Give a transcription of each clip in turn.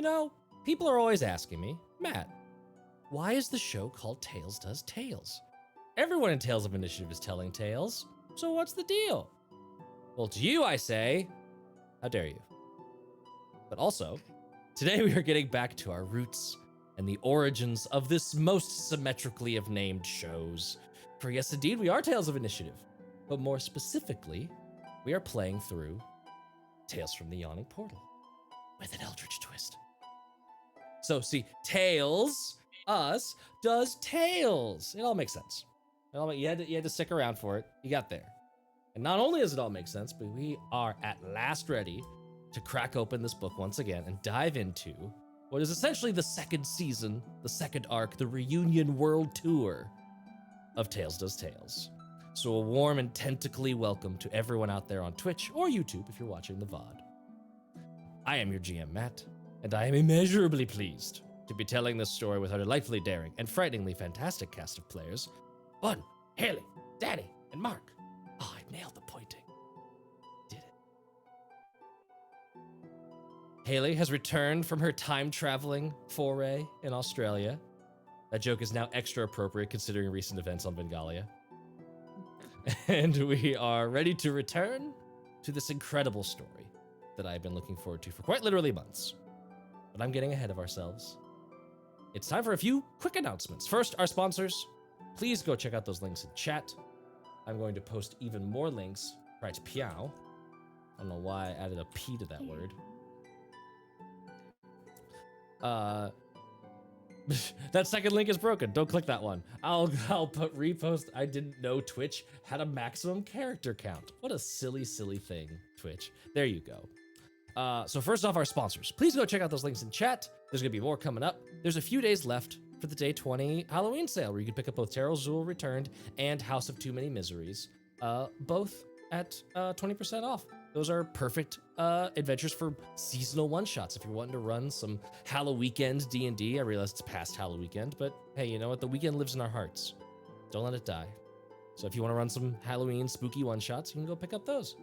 You know, people are always asking me, Matt, why is the show called Tales Does Tales? Everyone in Tales of Initiative is telling tales, so what's the deal? Well, to you I say, how dare you? But also, today we are getting back to our roots and the origins of this most symmetrically of named shows. For yes, indeed, we are Tales of Initiative, but more specifically, we are playing through Tales from the Yawning Portal with an eldritch twist. So see, Tales, us, does Tales. It all makes sense. You had to stick around for it. You got there. And not only does it all make sense, but we are at last ready to crack open this book once again and dive into what is essentially the second season, the second arc, the reunion world tour of Tales Does Tales. So a warm and tentacly welcome to everyone out there on Twitch or YouTube if you're watching the VOD. I am your GM, Matt, and I am immeasurably pleased to be telling this story with our delightfully daring and frighteningly fantastic cast of players, Bun, Haley, Danny, and Mark. Oh, I nailed the pointing. Did it. Haley has returned from her time-traveling foray in Australia. That joke is now extra appropriate considering recent events on Vengalia. And we are ready to return to this incredible story that I've been looking forward to for quite literally months. But I'm getting ahead of ourselves. It's time for a few quick announcements. First, our sponsors. Please go check out those links in chat. I'm going to post even more links. Right, Piao. I don't know why I added a P to that word. That second link is broken. Don't click that one. I'll put repost. I didn't know Twitch had a maximum character count. What a silly, silly thing, Twitch. There you go. So first off, our sponsors. Please go check out those links in chat. There's gonna be more coming up. There's a few days left for the day 20 Halloween sale, where you can pick up both Terrell Zool Returned and House of Too Many Miseries, both at 20% off. Those are perfect adventures for seasonal one-shots if you're wanting to run some Halloween D&D. I realize it's past Halloween, but hey, you know what? The weekend lives in our hearts. Don't let it die. So if you want to run some Halloween spooky one-shots, you can go pick up those.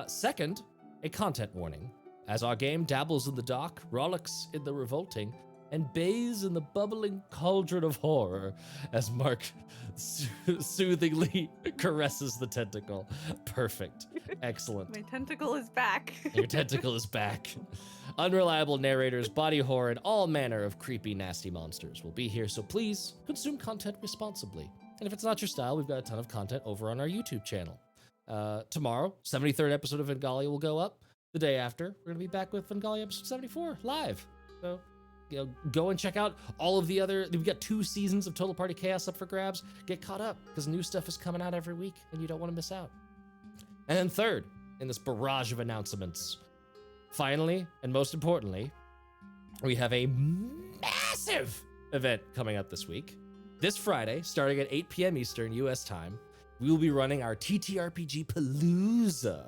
Second, a content warning. As our game dabbles in the dark, rollicks in the revolting, and bathes in the bubbling cauldron of horror as Mark soothingly caresses the tentacle. Perfect. Excellent. My tentacle is back. Your tentacle is back. Unreliable narrators, body horror, and all manner of creepy, nasty monsters will be here, so please consume content responsibly. And if it's not your style, we've got a ton of content over on our YouTube channel. Tomorrow, 73rd episode of Vengalia will go up. The day after, we're going to be back with Vengalia episode 74 live. So, you know, go and check out all of the other, we've got 2 seasons of Total Party Chaos up for grabs. Get caught up, because new stuff is coming out every week, and you don't want to miss out. And then third, in this barrage of announcements, finally, and most importantly, we have a massive event coming up this week. This Friday, starting at 8 p.m. Eastern US time, we will be running our TTRPG Palooza.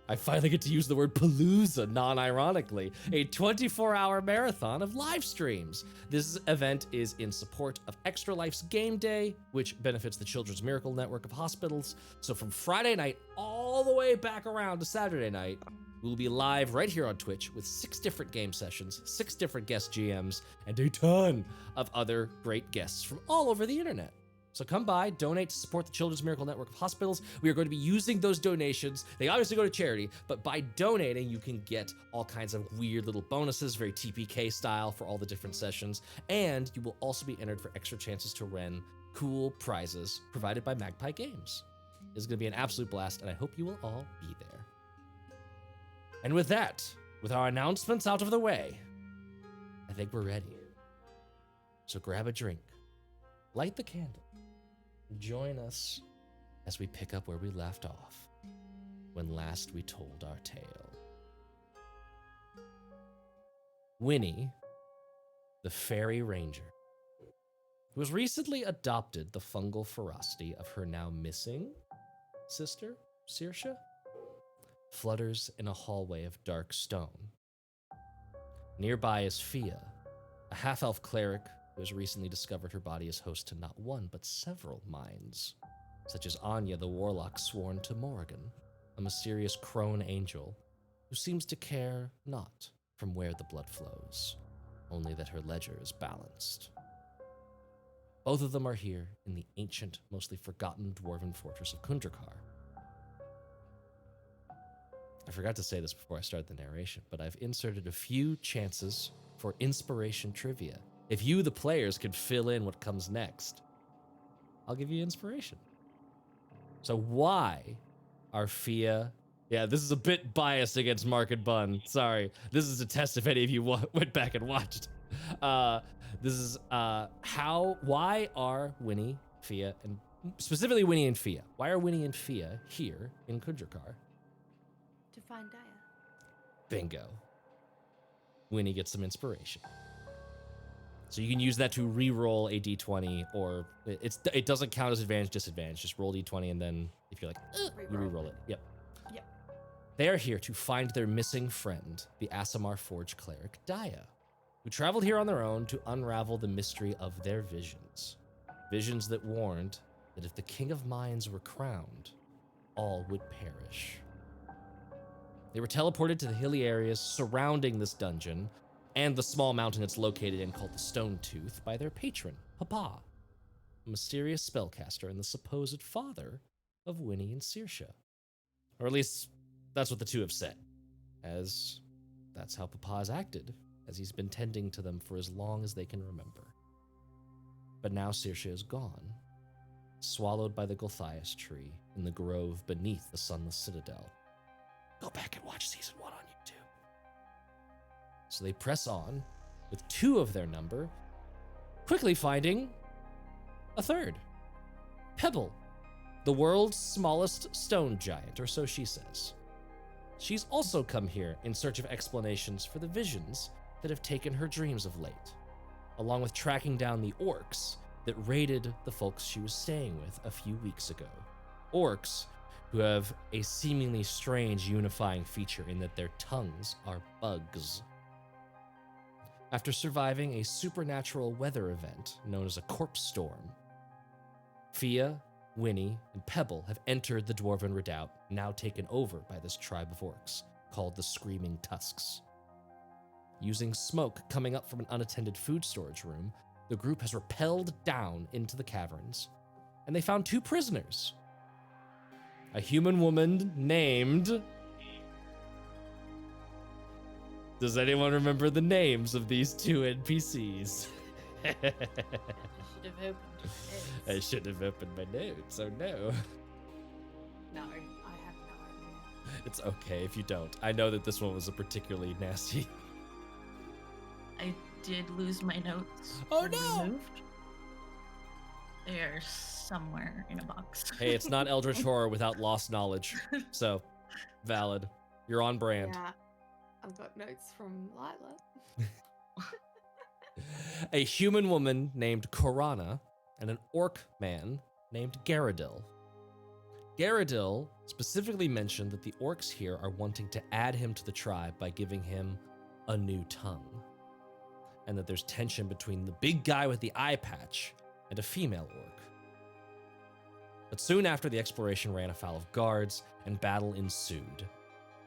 I finally get to use the word Palooza non-ironically, a 24-hour marathon of live streams. This event is in support of Extra Life's Game Day, which benefits the Children's Miracle Network of hospitals. So from Friday night all the way back around to Saturday night, we'll be live right here on Twitch with 6 different game sessions, 6 different guest GMs, and a ton of other great guests from all over the internet. So come by, donate to support the Children's Miracle Network of Hospitals. We are going to be using those donations. They obviously go to charity, but by donating, you can get all kinds of weird little bonuses, very TPK style for all the different sessions. And you will also be entered for extra chances to win cool prizes provided by Magpie Games. This is going to be an absolute blast, and I hope you will all be there. And with that, with our announcements out of the way, I think we're ready. So grab a drink, light the candle, join us as we pick up where we left off when last we told our tale. Winny, the fairy ranger, who has recently adopted the fungal ferocity of her now missing sister, Saoirse, flutters in a hallway of dark stone. Nearby is Fiadh, a half-elf cleric who has recently discovered her body is host to not one, but several minds, such as Anya, the warlock sworn to Morrigan, a mysterious crone angel who seems to care not from where the blood flows. only that her ledger is balanced. Both of them are here in the ancient, mostly forgotten dwarven fortress of Khundrukar. I forgot to say this before I started the narration, but I've inserted a few chances for inspiration trivia. If you, the players, could fill in what comes next, I'll give you inspiration. So why are Fiadh... Yeah, this is a bit biased against Mark and Bun. Sorry. This is a test if any of you went back and watched. This is why are Winny, Fiadh, and specifically Winny and Fiadh, why are Winny and Fiadh here in Khundrukar? To find Daya. Bingo. Winny gets some inspiration. So you can use that to re-roll a d20, or it doesn't count as advantage, disadvantage. Just roll d20, and then if you're like, you re-roll it. Yep. They are here to find their missing friend, the Aasimar Forge cleric Daya, who traveled here on their own to unravel the mystery of their visions. Visions that warned that if the King of Mines were crowned, all would perish. They were teleported to the hilly areas surrounding this dungeon and the small mountain it's located in called the Stone Tooth by their patron, Pebble, a mysterious spellcaster and the supposed father of Winny and Saoirse. Or at least that's what the two have said, as that's how Papa has acted, as he's been tending to them for as long as they can remember. But now Saoirse is gone, swallowed by the Gulthias tree in the grove beneath the Sunless Citadel. Go back and watch season 1 on YouTube. So they press on with 2 of their number, quickly finding a third. Pebble, the world's smallest stone giant, or so she says. She's also come here in search of explanations for the visions that have taken her dreams of late, along with tracking down the orcs that raided the folks she was staying with a few weeks ago. Orcs who have a seemingly strange unifying feature in that their tongues are bugs. After surviving a supernatural weather event known as a corpse storm, Fiadh, Winny, and Pebble have entered the Dwarven Redoubt, now taken over by this tribe of orcs, called the Screaming Tusks. Using smoke coming up from an unattended food storage room, the group has rappelled down into the caverns, and they found 2 prisoners. A human woman named... Does anyone remember the names of these 2 NPCs? I should have opened my notes. Oh no. No, I have no idea. It's okay if you don't. I know that this one was a particularly nasty. I did lose my notes. Oh no! Removed. They are somewhere in a box. Hey, it's not Eldritch Horror without lost knowledge. So, valid. You're on brand. Yeah, I've got notes from Lila. A human woman named Korana and an orc man named Garadil. Garadil specifically mentioned that the orcs here are wanting to add him to the tribe by giving him a new tongue, and that there's tension between the big guy with the eye patch and a female orc. But soon after, the exploration ran afoul of guards and battle ensued.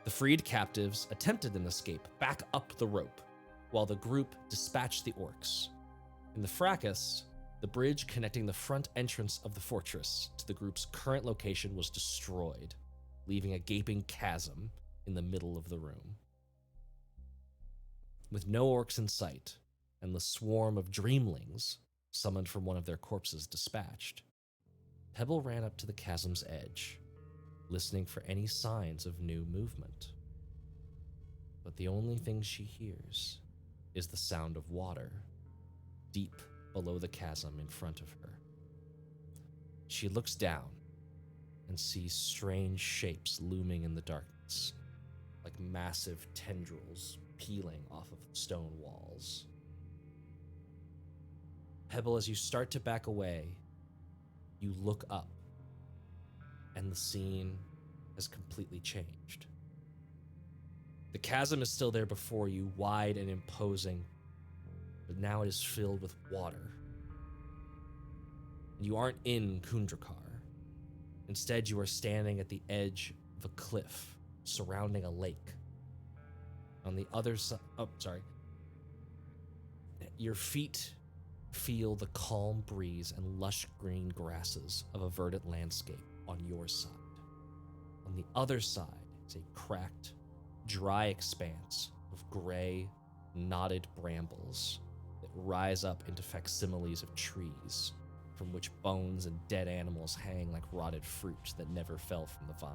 The freed captives attempted an escape back up the rope, while the group dispatched the orcs. In the fracas, the bridge connecting the front entrance of the fortress to the group's current location was destroyed, leaving a gaping chasm in the middle of the room. With no orcs in sight, and the swarm of dreamlings summoned from one of their corpses dispatched, Pebble ran up to the chasm's edge, listening for any signs of new movement. But the only thing she hears is the sound of water, deep below the chasm in front of her. She looks down and sees strange shapes looming in the darkness, like massive tendrils peeling off of the stone walls. Pebble, as you start to back away, you look up, and the scene has completely changed. The chasm is still there before you, wide and imposing, but now it is filled with water. You aren't in Khundrukar. Instead, you are standing at the edge of a cliff surrounding a lake. On the other side, Your feet feel the calm breeze and lush green grasses of a verdant landscape on your side. On the other side is a cracked, dry expanse of gray, knotted brambles that rise up into facsimiles of trees, from which bones and dead animals hang like rotted fruit that never fell from the vine.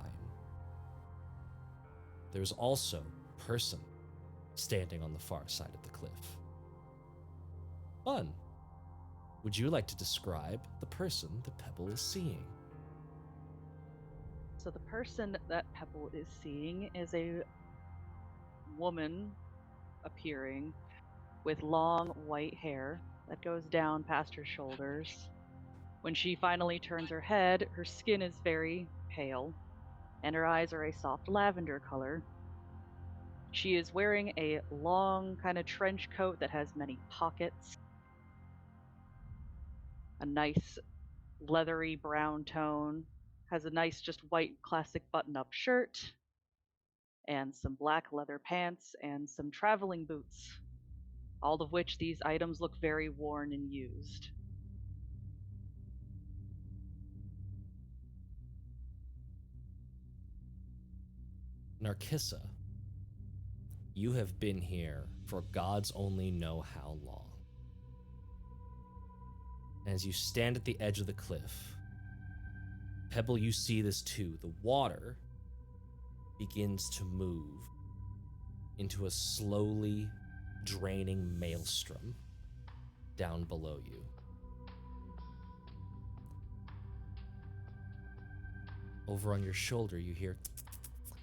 There's also a person standing on the far side of the cliff. Fun. Would you like to describe the person that Pebble is seeing? So the person that Pebble is seeing is a woman appearing with long white hair that goes down past her shoulders. When she finally turns her head, her skin is very pale, and her eyes are a soft lavender color. She is wearing a long kind of trench coat that has many pockets, a nice leathery brown tone, has a nice just white classic button-up shirt, and some black leather pants and some traveling boots, all of which these items look very worn and used. Narkissa, you have been here for gods only know how long. As you stand at the edge of the cliff, Pebble, you see this too. The water begins to move into a slowly draining maelstrom down below you. Over on your shoulder, you hear,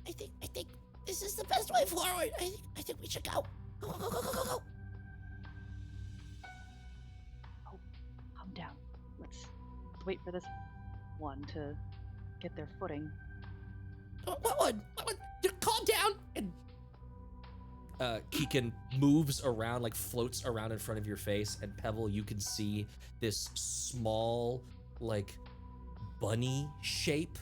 I think this is the best way forward. I think we should go. Go. Calm down. Let's wait for this one to get their footing. What one? Calm down. and Keegan moves around, like floats around in front of your face, and Pebble, you can see this small, like, bunny shape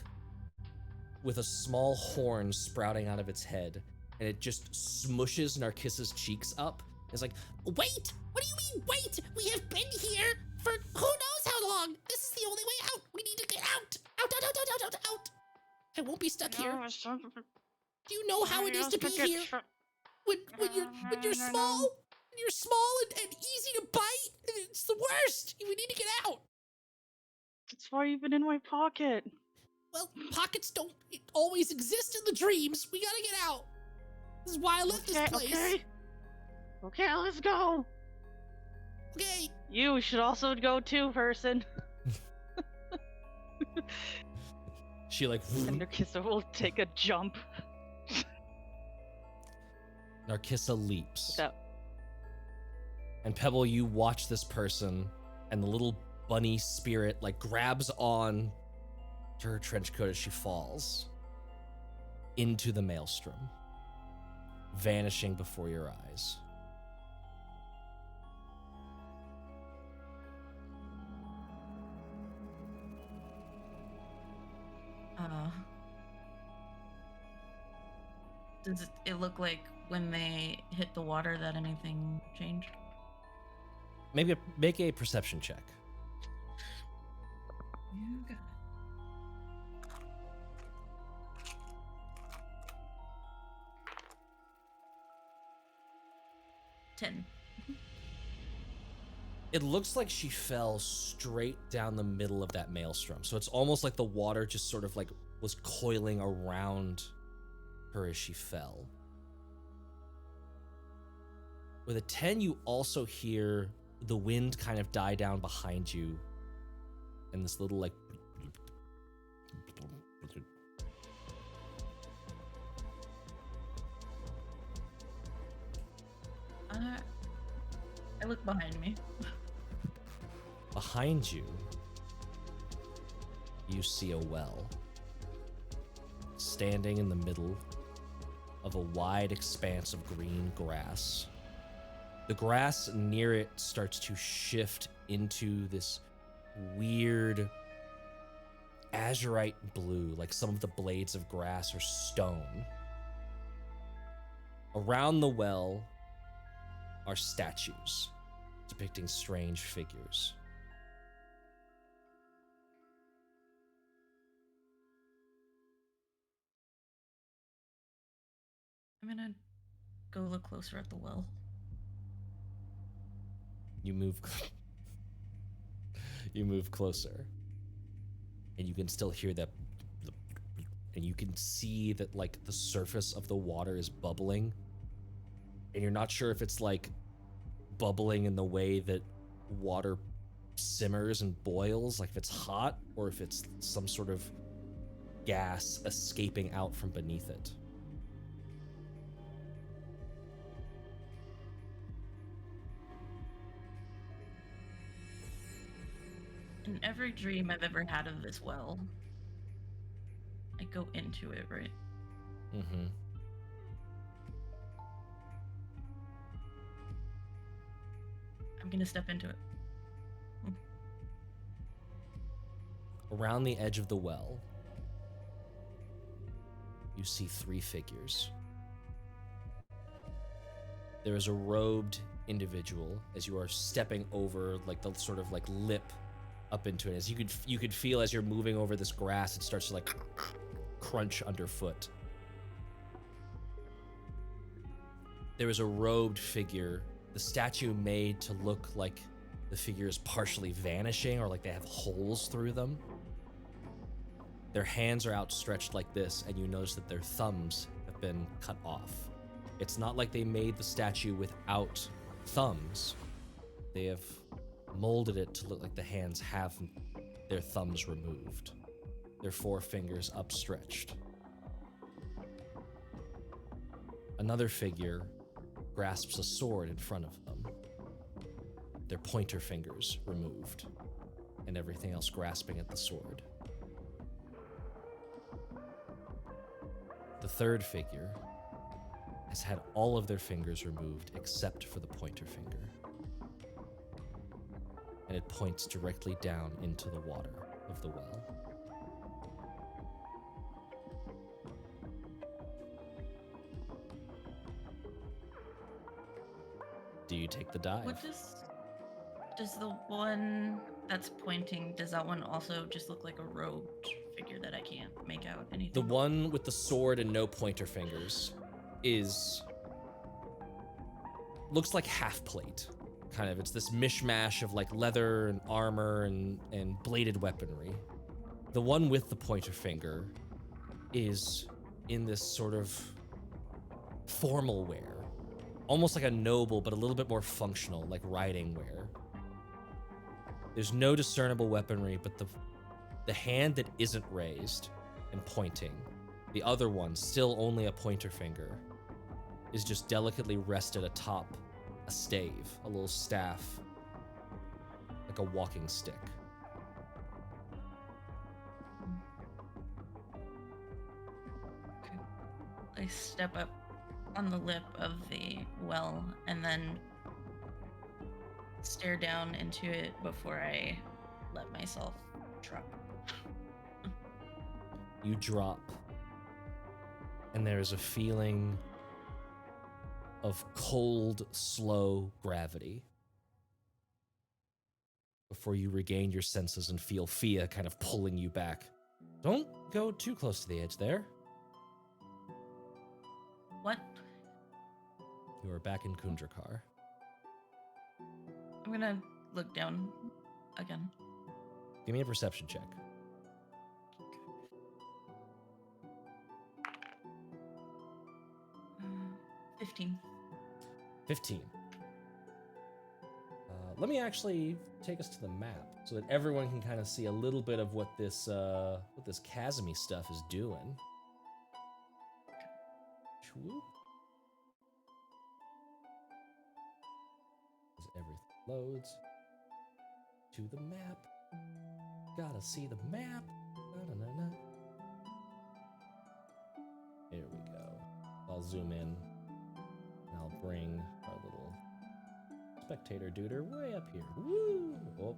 with a small horn sprouting out of its head, and it just smushes Narkissa's cheeks up. It's like, Wait! What do you mean, wait? We have been here for who knows how long. This is the only way out. We need to get out. Out. I won't be stuck here. Do you know how it is to be here? When you're small, and easy to bite, it's the worst. We need to get out. That's why you've been in my pocket. Well, pockets don't always exist in the dreams. We gotta get out. This is why I left this place. Okay, let's go. Okay. You should also go too, person. she like, And Narkissa will take a jump. Narkissa leaps. Without... And Pebble, you watch this person, and the little bunny spirit like grabs on to her trench coat as she falls into the maelstrom, vanishing before your eyes. Does it look like when they hit the water that anything changed? Maybe make a perception check. Okay. 10. It looks like she fell straight down the middle of that maelstrom. So it's almost like the water just sort of like was coiling around her as she fell. With a 10, you also hear the wind kind of die down behind you, and this little like I look behind me. behind you. You see a well standing in the middle of a wide expanse of green grass. The grass near it starts to shift into this weird azurite blue, like some of the blades of grass are stone. Around the well are statues. depicting strange figures. I'm gonna go look closer at the well. You move you move closer, and you can still hear that, and you can see that like the surface of the water is bubbling, and you're not sure if it's like bubbling in the way that water simmers and boils, like if it's hot, or if it's some sort of gas escaping out from beneath it. In every dream I've ever had of this well, I go into it, right? Mm-hmm. I'm gonna step into it. Around the edge of the well, you see 3 figures. There is a robed individual as you are stepping over like the sort of like lip up into it. As you could feel as you're moving over this grass, it starts to like crunch underfoot. There is a robed figure, the statue made to look like the figure is partially vanishing or like they have holes through them. Their hands are outstretched like this, and you notice that their thumbs have been cut off. It's not like they made the statue without thumbs. They have molded it to look like the hands have their thumbs removed. Their 4 fingers upstretched. Another figure grasps a sword in front of them. Their pointer fingers removed, and everything else grasping at the sword. The third figure has had all of their fingers removed except for the pointer finger. And it points directly down into the water of the well. Do you take the dive? What does the one that's pointing, does that one also just look like a robed figure that I can't make out anything? The one with the sword and no pointer fingers looks like half plate. Kind of, it's this mishmash of like leather and armor and bladed weaponry. The one with the pointer finger is in this sort of formal wear, almost like a noble, but a little bit more functional, like riding wear. There's no discernible weaponry, but the hand that isn't raised and pointing, the other one, still only a pointer finger, is just delicately rested atop a stave, a little staff, like a walking stick. Okay. I step up on the lip of the well and then stare down into it before I let myself drop. You drop, and there is a feeling of cold, slow gravity before you regain your senses and feel Fiadh kind of pulling you back. Don't go too close to the edge there. What? You are back in Khundrukar. I'm gonna look down again. Give me a perception check. 15. Let me actually take us to the map so that everyone can kind of see a little bit of what this chasmy stuff is doing. Shwoop. As everything loads to the map. Gotta see the map. Na-na-na-na. Here we go. I'll zoom in. And I'll bring our little spectator duder way up here. Woo! Oh,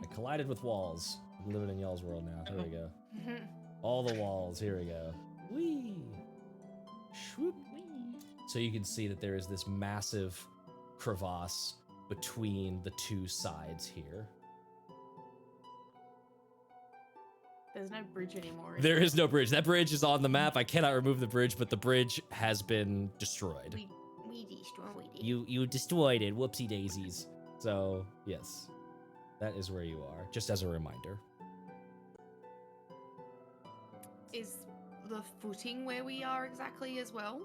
I collided with walls. I'm living in y'all's world now. Here we go. All the walls. Here we go. Whee! Swoop. So you can see that there is this massive crevasse between the two sides here. There's no bridge anymore. There is no bridge. That bridge is on the map. I cannot remove the bridge, but the bridge has been destroyed. We destroyed it. You destroyed it. Whoopsie daisies. So, yes. That is where you are, just as a reminder. Is the footing where we are exactly as well?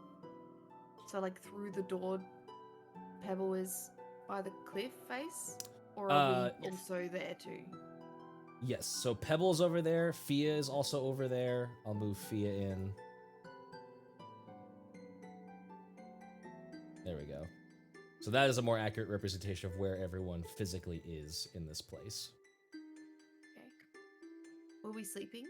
So, like, through the door, Pebble is by the cliff face? Or are we also there too? Yes, so Pebble's over there. Fiadh is also over there. I'll move Fiadh in. There we go. So that is a more accurate representation of where everyone physically is in this place. Okay. Were we sleeping?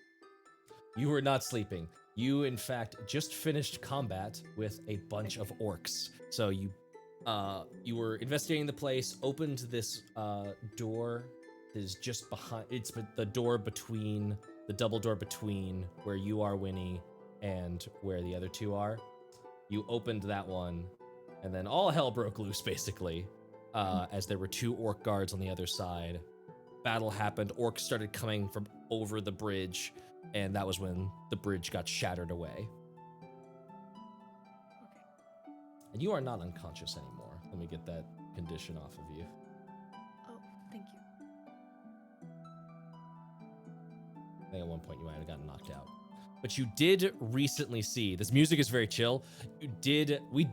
You were not sleeping. You, in fact, just finished combat with a bunch of orcs. So you were investigating the place, opened this door that is just behind. It's the door between, the double door between where you are, Winny, and where the other two are. You opened that one, and then all hell broke loose, basically, as there were two orc guards on the other side. Battle happened. Orcs started coming from over the bridge, and that was when the bridge got shattered away. And you are not unconscious anymore. Let me get that condition off of you. Oh, thank you. I think at one point you might have gotten knocked out. But you did recently see, this music is very chill. We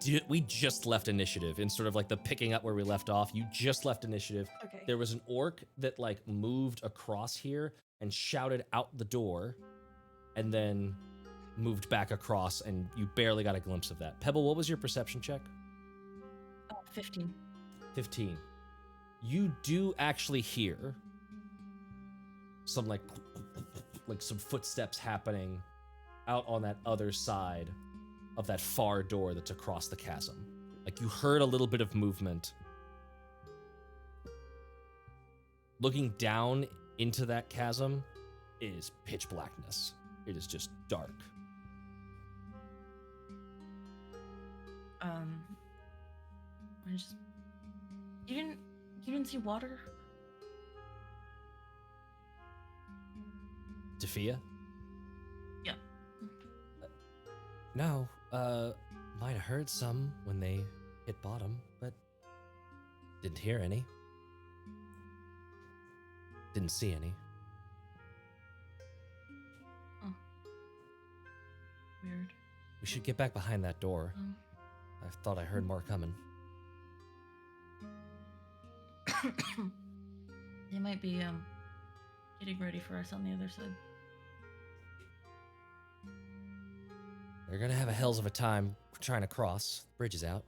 just left initiative in sort of like the picking up where we left off. You just left initiative. Okay. There was an orc that like moved across here and shouted out the door and then moved back across, and you barely got a glimpse of that. Pebble, what was your perception check? 15. 15. You do actually hear some like some footsteps happening out on that other side of that far door that's across the chasm. Like you heard a little bit of movement. Looking down into that chasm is pitch blackness. It is just dark. You didn't see water? Tafia? Yeah. No, might have heard some when they hit bottom, but didn't hear any. Didn't see any. Oh. Weird. We should get back behind that door. I thought I heard more coming. They might be getting ready for us on the other side. They're gonna have a hells of a time trying to cross. Bridge is out.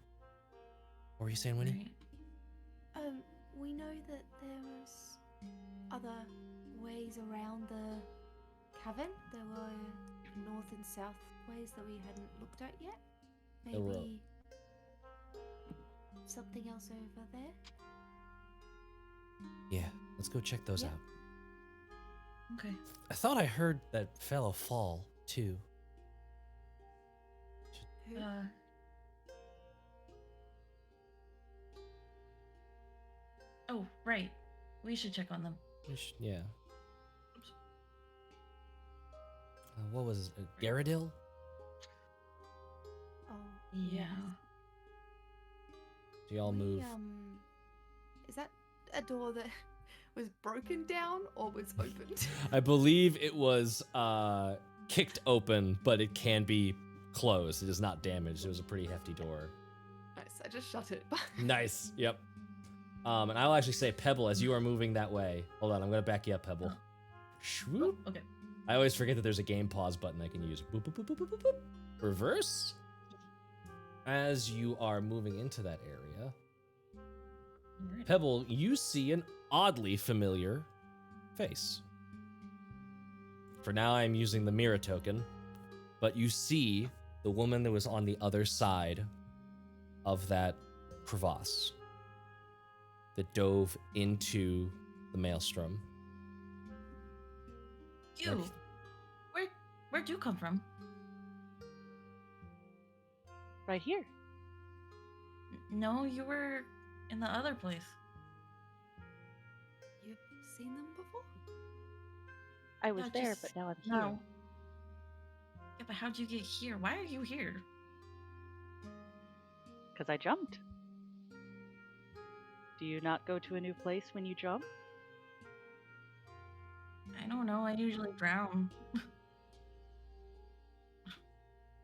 What were you saying, Winnie? Right. We know that there's other ways around the cavern. There were north and south ways that we hadn't looked at yet. There were. Maybe something else over there. Yeah, let's go check those Yeah. out. Okay. I thought I heard that fellow fall, too. Who? Oh, right. We should check on them. Yeah. What was it? Garadil? Oh, Yeah. Do y'all move? Is that a door that was broken down or was opened? I believe it was kicked open, but it can be closed. It is not damaged. It was a pretty hefty door. Nice, I just shut it. Nice. Yep. And I'll actually say, Pebble, as you are moving that way. Hold on, I'm gonna back you up, Pebble. Shwoop. Okay. I always forget that there's a game pause button I can use. Boop, boop, boop, boop, boop, boop, boop. Reverse. As you are moving into that area, Alright. Pebble, you see an oddly familiar face. For now, I'm using the mirror token, but you see the woman that was on the other side of that crevasse that dove into the maelstrom. You. Where'd you come from? Right here. No, you were in the other place. seen them before? I was No, there, just- but now I'm here. No. Yeah, but how'd you get here? Why are you here? Because I jumped. Do you not go to a new place when you jump? I don't know. I usually drown.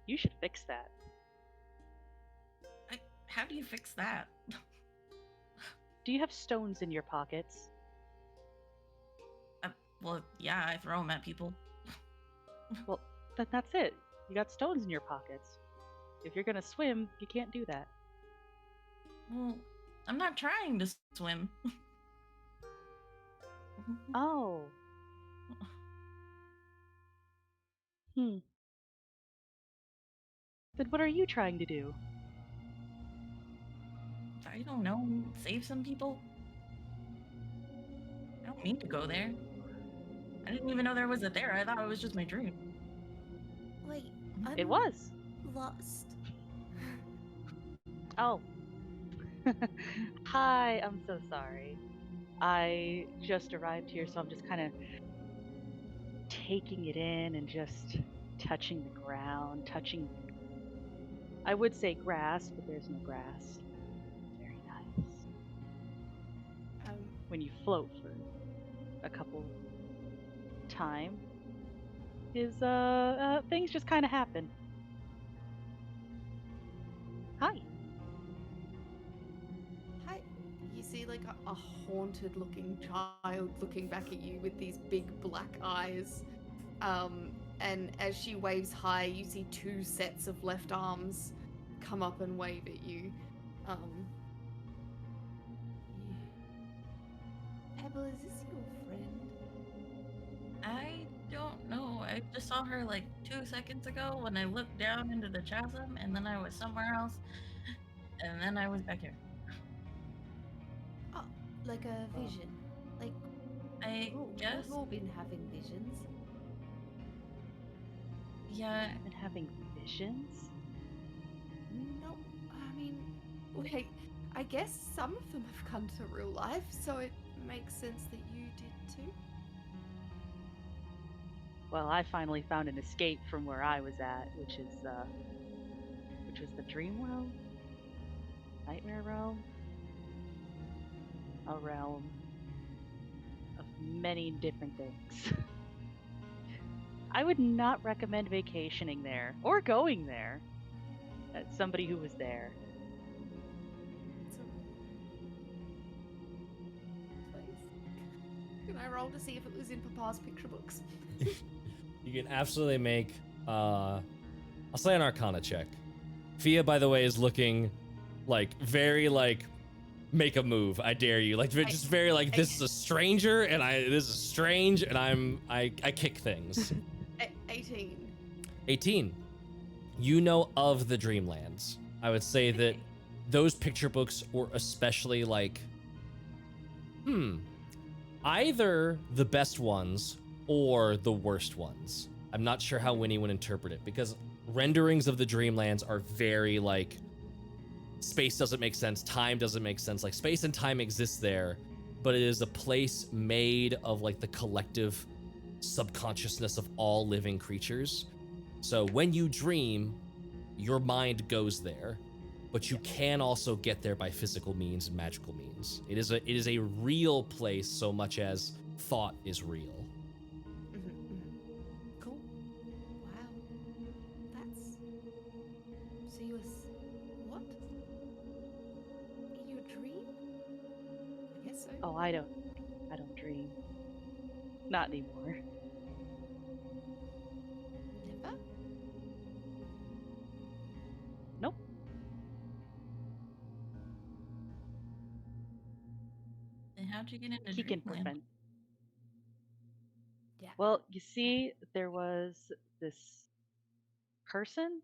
You should fix that. How do you fix that? Do you have stones in your pockets? Well, yeah, I throw them at people. Well, then that's it. You got stones in your pockets. If you're gonna swim, you can't do that. Well, I'm not trying to swim. Oh. Then what are you trying to do? I don't know. Save some people? I don't need to go there. I didn't even know there was a there. I thought it was just my dream. Wait, It was. lost. Oh. Hi, I'm so sorry. I just arrived here, so I'm just kind of taking it in and just touching the ground, touching. I would say grass, but there's no grass. Very nice. When you float for a couple time, things just kind of happen. Hi. Hi. You see like a haunted looking child looking back at you with these big black eyes. And as she waves hi, you see two sets of left arms come up and wave at you. Pebble, is this your friend? I don't know. I just saw her like 2 seconds ago when I looked down into the chasm, and then I was somewhere else, and then I was back here. Oh, like a vision. Like, I guess. we've all been having visions. Yeah. Been having visions? No, I mean, wait, I guess some of them have come to real life, so it makes sense that you did too. Well, I finally found an escape from where I was at, which was the dream realm, nightmare realm, a realm of many different things. I would not recommend vacationing there or going there. As somebody who was there. So, please, can I roll to see if it was in Papa's picture books? You can absolutely make, I'll say an Arcana check. Fiadh, by the way, is looking like very like, make a move. I dare you. Like just very like, this is a stranger, and this is strange, and I kick things. 18. 18. You know of the Dreamlands. I would say that those picture books were especially like, either the best ones or the worst ones. I'm not sure how Winnie would interpret it, because renderings of the Dreamlands are very like, space doesn't make sense, time doesn't make sense. Like space and time exist there, but it is a place made of like the collective subconsciousness of all living creatures. So when you dream, your mind goes there, but you can also get there by physical means and magical means. It is a real place so much as thought is real. Cool. Wow. That's. So you was. What? In your dream? I guess so. Oh, I don't dream. Not anymore. Never? Nope. Then how'd you get into He can Dreamland? prevent. Yeah. Well, you see, there was this person,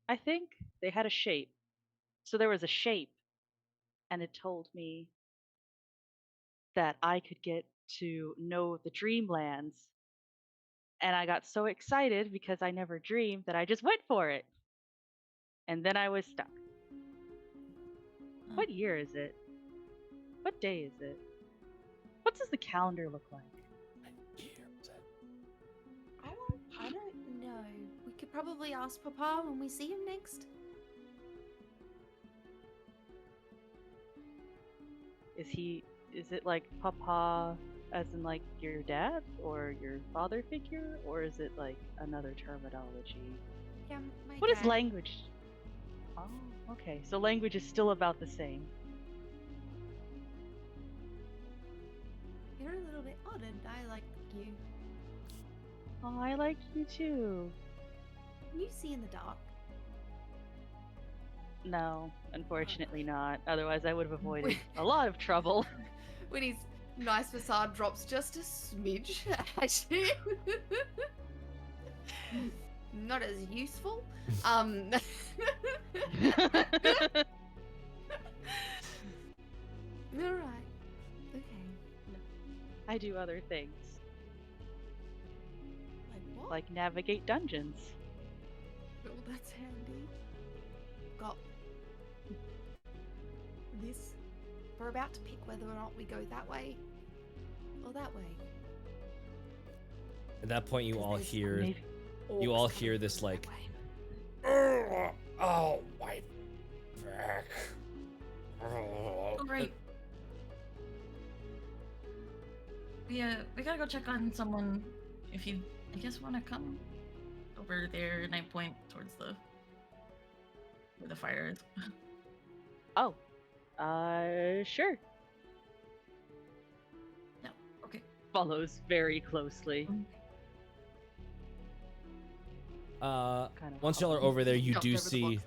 I think. They had a shape. So there was a shape, and it told me that I could get to know the Dreamlands. And I got so excited because I never dreamed that I just went for it. And then I was stuck. Oh. What year is it? What day is it? What does the calendar look like? I don't know. We could probably ask Papa when we see him next. Is it like Papa as in like your dad or your father figure, or is it like another terminology? Yeah, my What is dad. language? Oh, okay. So language is still about the same. You're a little bit odd, and I like you. Oh, I like you too. Can you see in the dark? No, unfortunately not. Otherwise, I would have avoided a lot of trouble. When his nice facade drops just a smidge at you. Not as useful. All right. Okay. I do other things, Like what? like navigate dungeons. Oh, that's handy. Got this. We're about to pick whether or not we go that way or that way. At that point, you 'Cause all there's hear Maybe. you orcs all coming hear this from like, that way. oh, white back. Oh, right. We gotta go check on someone. If you, I guess, want to come over there, and I point towards the where the fire is. Oh, sure. Yeah. Okay. Follows very closely. Kind of Once y'all are over there, you Jumped do over the see,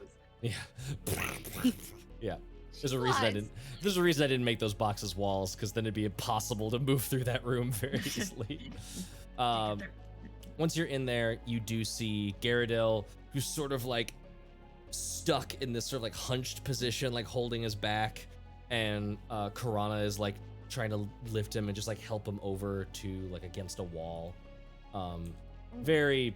boxes. yeah. There's a reason I Lies. didn't. There's a reason I didn't make those boxes walls, because then it'd be impossible to move through that room very easily. Once you're in there, you do see Garradil, who's sort of like stuck in this sort of like hunched position, like holding his back, and Karana is like trying to lift him and just like help him over to like against a wall. Very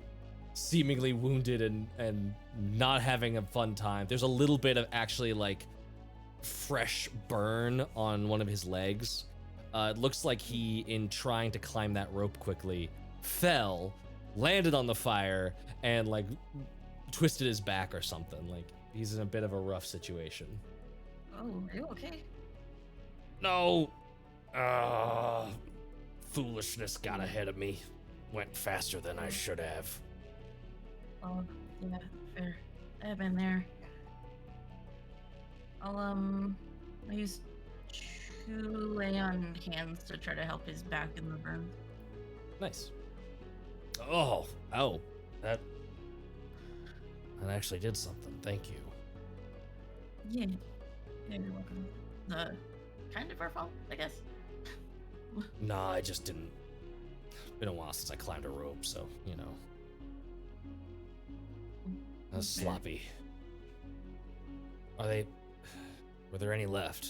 seemingly wounded and not having a fun time. There's a little bit of actually like fresh burn on one of his legs. It looks like he, in trying to climb that rope quickly, fell, landed on the fire, and like twisted his back or something. Like he's in a bit of a rough situation. Oh, are you okay? No, foolishness got ahead of me. Went faster than I should have. Oh, yeah, fair. I've been there. I'll use 2 lay on hands to try to help his back in the burn. Nice. Oh, that actually did something. Thank you. Yeah. Yeah, you're welcome. Kind of our fault, I guess. Nah, I just didn't. Been a while since I climbed a rope, so you know. I was Fair. sloppy. Were there any left?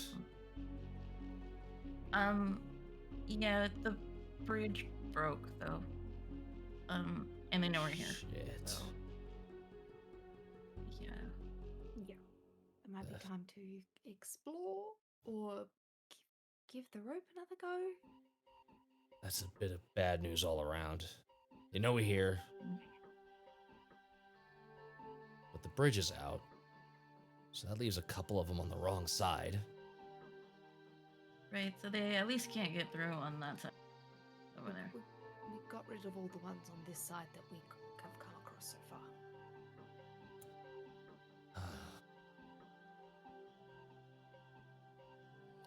Yeah, the bridge broke though. And they know we're here. Shit. So, yeah. Yeah. It might be time to explore or give the rope another go. That's a bit of bad news all around. They know we're here. But the bridge is out. So that leaves a couple of them on the wrong side. Right, so they at least can't get through on that side. Over there. We got rid of all the ones on this side that we have come across so far.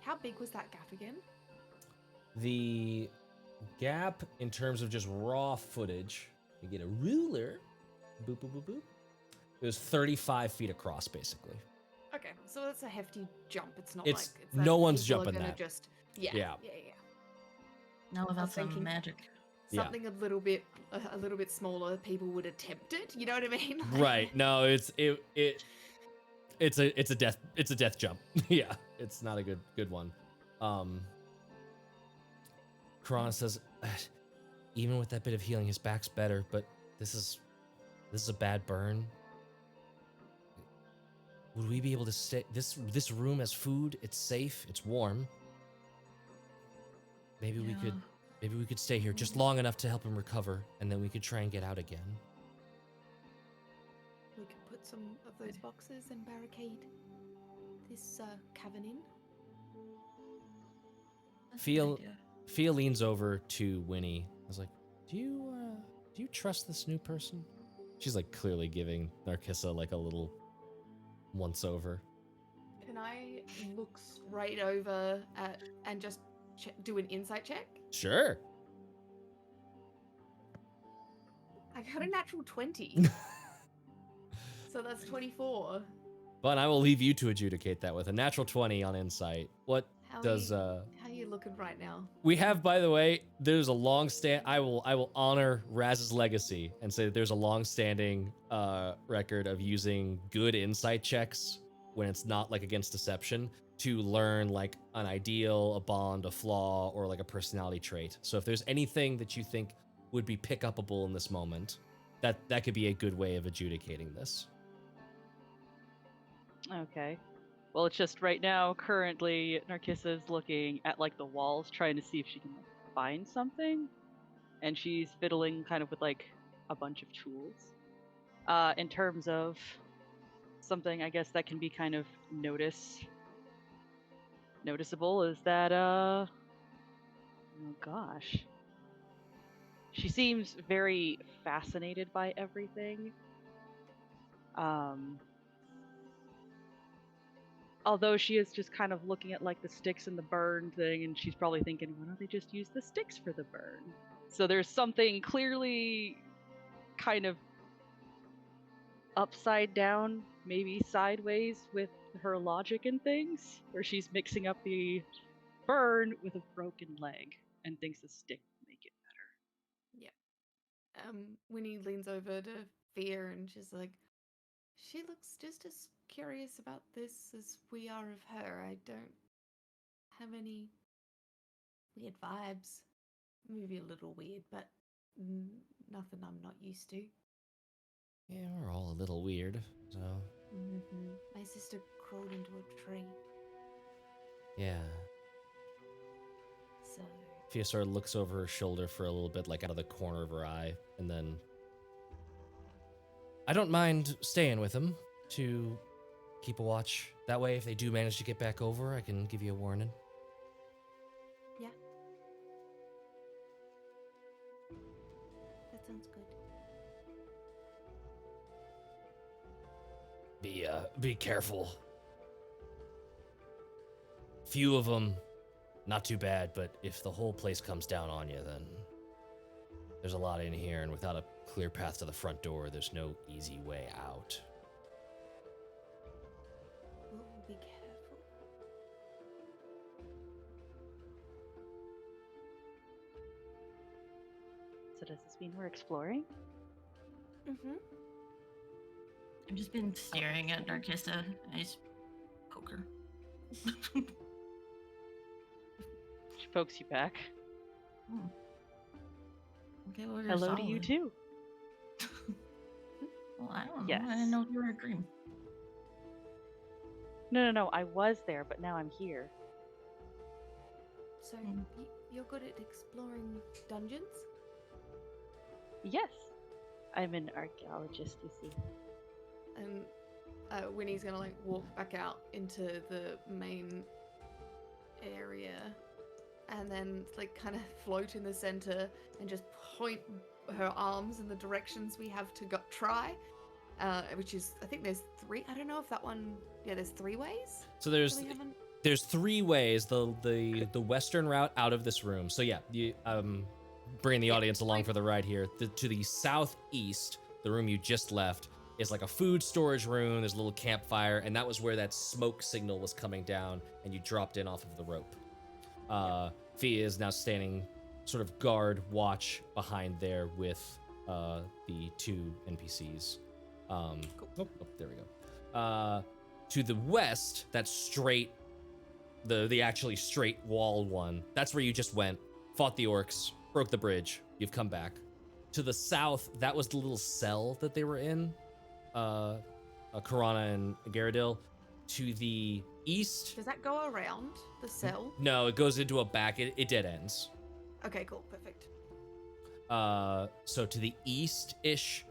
How big was that gap again? The gap in terms of just raw footage, you get a ruler, boop, boop, boop, boop. It was 35 feet across, basically. Okay, so that's a hefty jump. It's not It's- like no one's people are jumping gonna that. Just yeah. Yeah. Not without some thinking- magic. Yeah. Something a little bit smaller, people would attempt it. You know what I mean? Like, Right. No, it's a death jump. Yeah. It's not a good one. Karana says, even with that bit of healing, his back's better, but this is a bad burn. Would we be able to stay? This room has food. It's safe. It's warm. maybe we could stay here just long enough to help him recover, and then we could try and get out again. We could put some of those boxes and barricade this cavern in. That's a good idea. Fia leans over to Winnie. I was like, do you trust this new person? She's like clearly giving Narkissa like a little once over. Can I look straight over at and just do an insight check? Sure. I got a natural 20. So that's 24. But I will leave you to adjudicate that with a natural 20 on insight. What How does How are you looking right now? we have, by the way, there's a long I will honor Raz's legacy and say that there's a long-standing record of using good insight checks when it's not like against deception to learn like an ideal, a bond, a flaw, or like a personality trait. So if there's anything that you think would be pick-upable in this moment, that could be a good way of adjudicating this. Okay. Well, it's just right now, currently, Narkissa's looking at like the walls, trying to see if she can like, find something, and she's fiddling kind of with like a bunch of tools. In terms of something, I guess that can be kind of noticeable is that oh gosh, she seems very fascinated by everything. Although she is just kind of looking at like the sticks and the burn thing, and she's probably thinking, why don't they just use the sticks for the burn? So there's something clearly kind of upside down, maybe sideways with her logic and things, where she's mixing up the burn with a broken leg and thinks a stick will make it better. Winnie leans over to Fear and she's like, she looks just as curious about this as we are of her. I don't have any weird vibes. Maybe a little weird, but nothing I'm not used to. Yeah, we're all a little weird, so My sister crawled into a tree, yeah. so Fia sort of looks over her shoulder for a little bit, like out of the corner of her eye, and then I don't mind staying with them to keep a watch. That way, if they do manage to get back over, I can give you a warning. Yeah. That sounds good. Be careful. Few of them, not too bad, but if the whole place comes down on you, then there's a lot in here, and without a clear path to the front door, there's no easy way out. We'll be careful. So does this mean we're exploring? Mm-hmm. I've just been staring at Narkissa. I just poke her. She pokes you back. Okay, well, you're Hello to you solid. too. Well, I don't know. Yes. I didn't know you were a dream. No, I was there, but now I'm here. So you're good at exploring dungeons? Yes. I'm an archaeologist, you see. And Winnie's gonna like walk back out into the main area and then like kind of float in the center and just point her arms in the directions we have to try, which is, I think there's 3. I don't know if that one, yeah, there's 3 ways. So So we haven't. there's 3 ways. The western route out of this room. So yeah, you bring the audience along for the ride here. To the southeast, the room you just left is like a food storage room. There's a little campfire, and that was where that smoke signal was coming down, and you dropped in off of the rope. Fia is now standing sort of guard watch behind there with the 2 NPCs. Oh, there we go. To the west, that's straight, the actually straight wall one. That's where you just went, fought the orcs, broke the bridge. You've come back. To the south, that was the little cell that they were in. Karana and Garadil. To the east. Does that go around the cell? No, it goes into a back. It dead ends. Okay, cool, perfect. So to the east-ish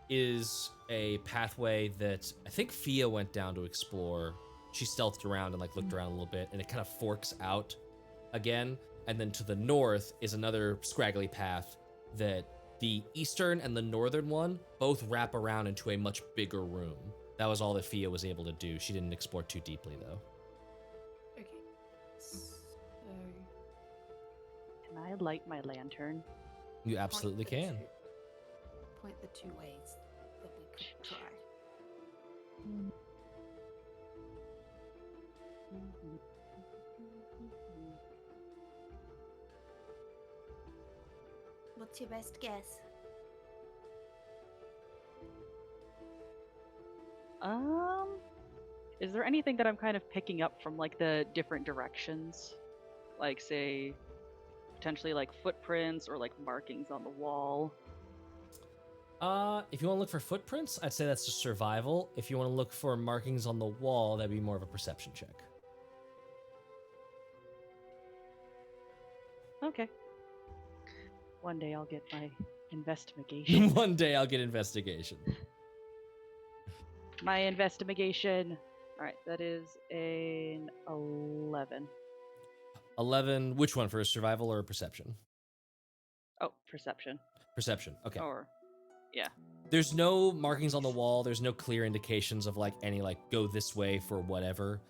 is a pathway that I think Fiadh went down to explore. She stealthed around and like looked around a little bit, and it kind of forks out again. And then to the north is another scraggly path that the eastern and the northern one both wrap around into a much bigger room. That was all that Fiadh was able to do. She didn't explore too deeply though. Okay. So Can I light my lantern? You absolutely can. Point the two ways that we could try. What's your best guess? Is there anything that I'm kind of picking up from like the different directions? Like say potentially like footprints or like markings on the wall? If you want to look for footprints, I'd say that's just survival. If you want to look for markings on the wall, that'd be more of a perception check. Okay. One day I'll get my investigation. One day I'll get investigation. My investigation. All right, that is an 11. 11, which one, for a survival or a perception? Oh, perception. Perception, okay. Or, yeah. There's no markings on the wall. There's no clear indications of like any like go this way for whatever.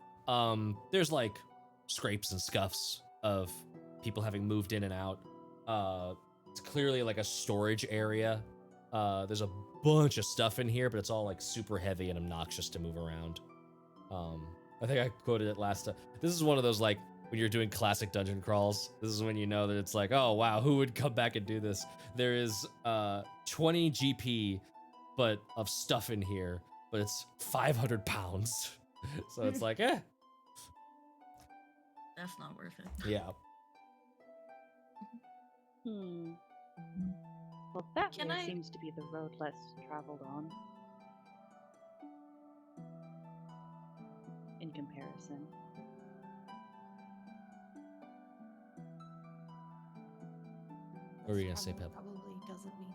There's like scrapes and scuffs of people having moved in and out. It's clearly like a storage area. There's a bunch of stuff in here, but it's all like super heavy and obnoxious to move around. I think I quoted it last time. This is one of those like when you're doing classic dungeon crawls. This is when you know that it's like, oh wow, who would come back and do this? There is 20 GP, but of stuff in here, but it's 500 pounds. So it's like, That's not worth it. yeah. Well, that Can way I- seems to be the road less traveled on. In comparison. What were you gonna This say, Pebble? Probably doesn't mean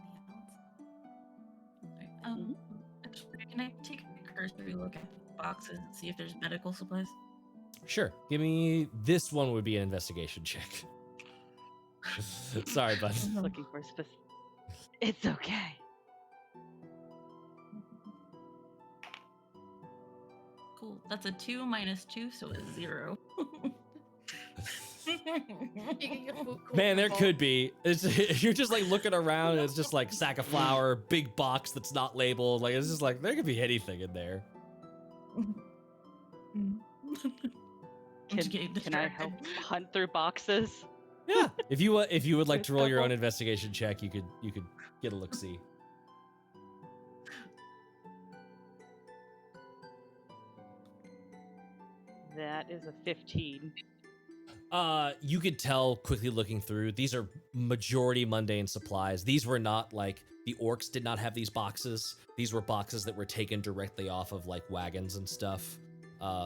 the answer. Can I take a cursory look at boxes and see if there's medical supplies? Sure. Give me this one would be an investigation check. Sorry, bud. Looking for specific. It's okay. Cool. That's a 2 minus 2, so it's 0. You get your food caught Man, in there the could be. It's, you're just like looking around and it's just like sack of flour, big box that's not labeled. Like it's just like there could be anything in there. Can I help hunt through boxes? Yeah. If you would like to roll your own investigation check, you could get a look see. That is a 15. You could tell quickly looking through. These are majority mundane supplies. These were not like the orcs did not have these boxes. These were boxes that were taken directly off of like wagons and stuff.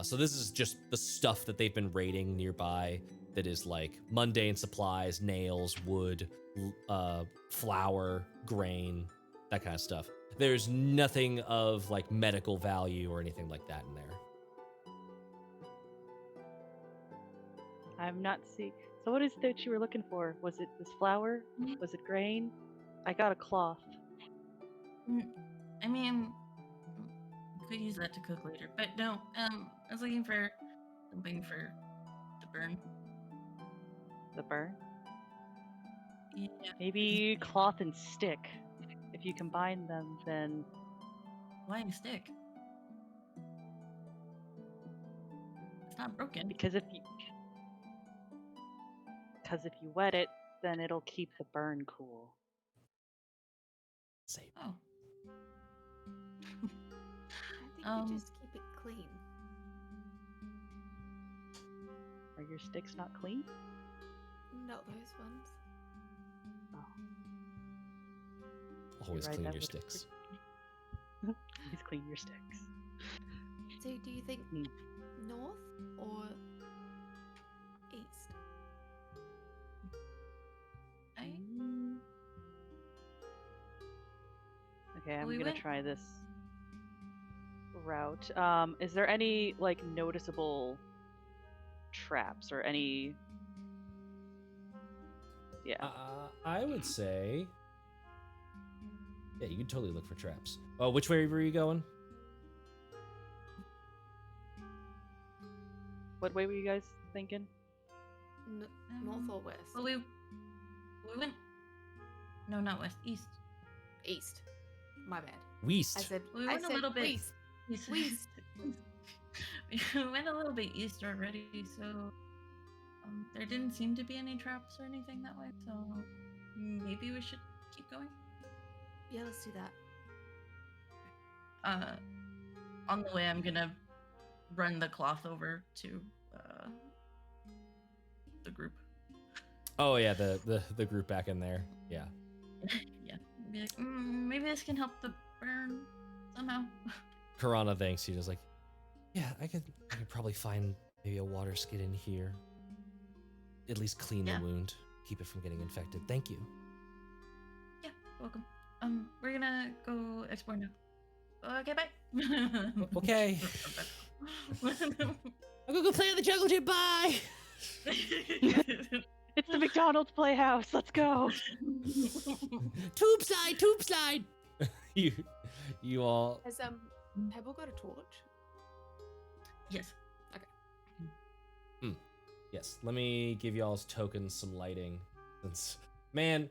So this is just the stuff that they've been raiding nearby. That is like mundane supplies, nails, wood, flour, grain, that kind of stuff. There's nothing of like medical value or anything like that in there. I'm not seeing. So what is it that you were looking for? Was it this flour? Was it grain? I got a cloth. I mean, could use that to cook later, but no. I was looking for something for the burn. The burn? Yeah. Maybe cloth and stick. If you combine them, then Why a stick? It's not broken. because if you wet it, then it'll keep the burn cool. Same. Oh. I think you just keep it clean. Are your sticks not clean? Not those ones. Always Right, clean that your would- sticks. Please clean your sticks. So do you think Hmm. north? or east? Okay, I'm We gonna went- try this route. Is there any like noticeable traps or any? Yeah. I would say, yeah, you can totally look for traps. Oh, which way were you going? What way were you guys thinking? North or west? Well, we went. No, not west. East. East. My bad. West. I said We I went a said little bit west. east. West. We went a little bit east already, so there didn't seem to be any traps or anything that way. So maybe we should keep going. Yeah, let's do that. On the way, I'm gonna run the cloth over to the group. Oh yeah, the group back in there. Yeah. Yeah, be like, maybe this can help the burn somehow. Karana thanks you. Just like, yeah, I could probably find maybe a water skid in here. At least clean Yeah. the wound, keep it from getting infected. Thank you. Yeah, welcome. We're gonna go explore now. Okay, bye. Okay. I'll go play on the jungle gym. Bye. It's the McDonald's Playhouse. Let's go. Tube slide, tube slide. you all. Has Pebble got a torch? Yes. Yes, let me give y'all's tokens some lighting. Since, man,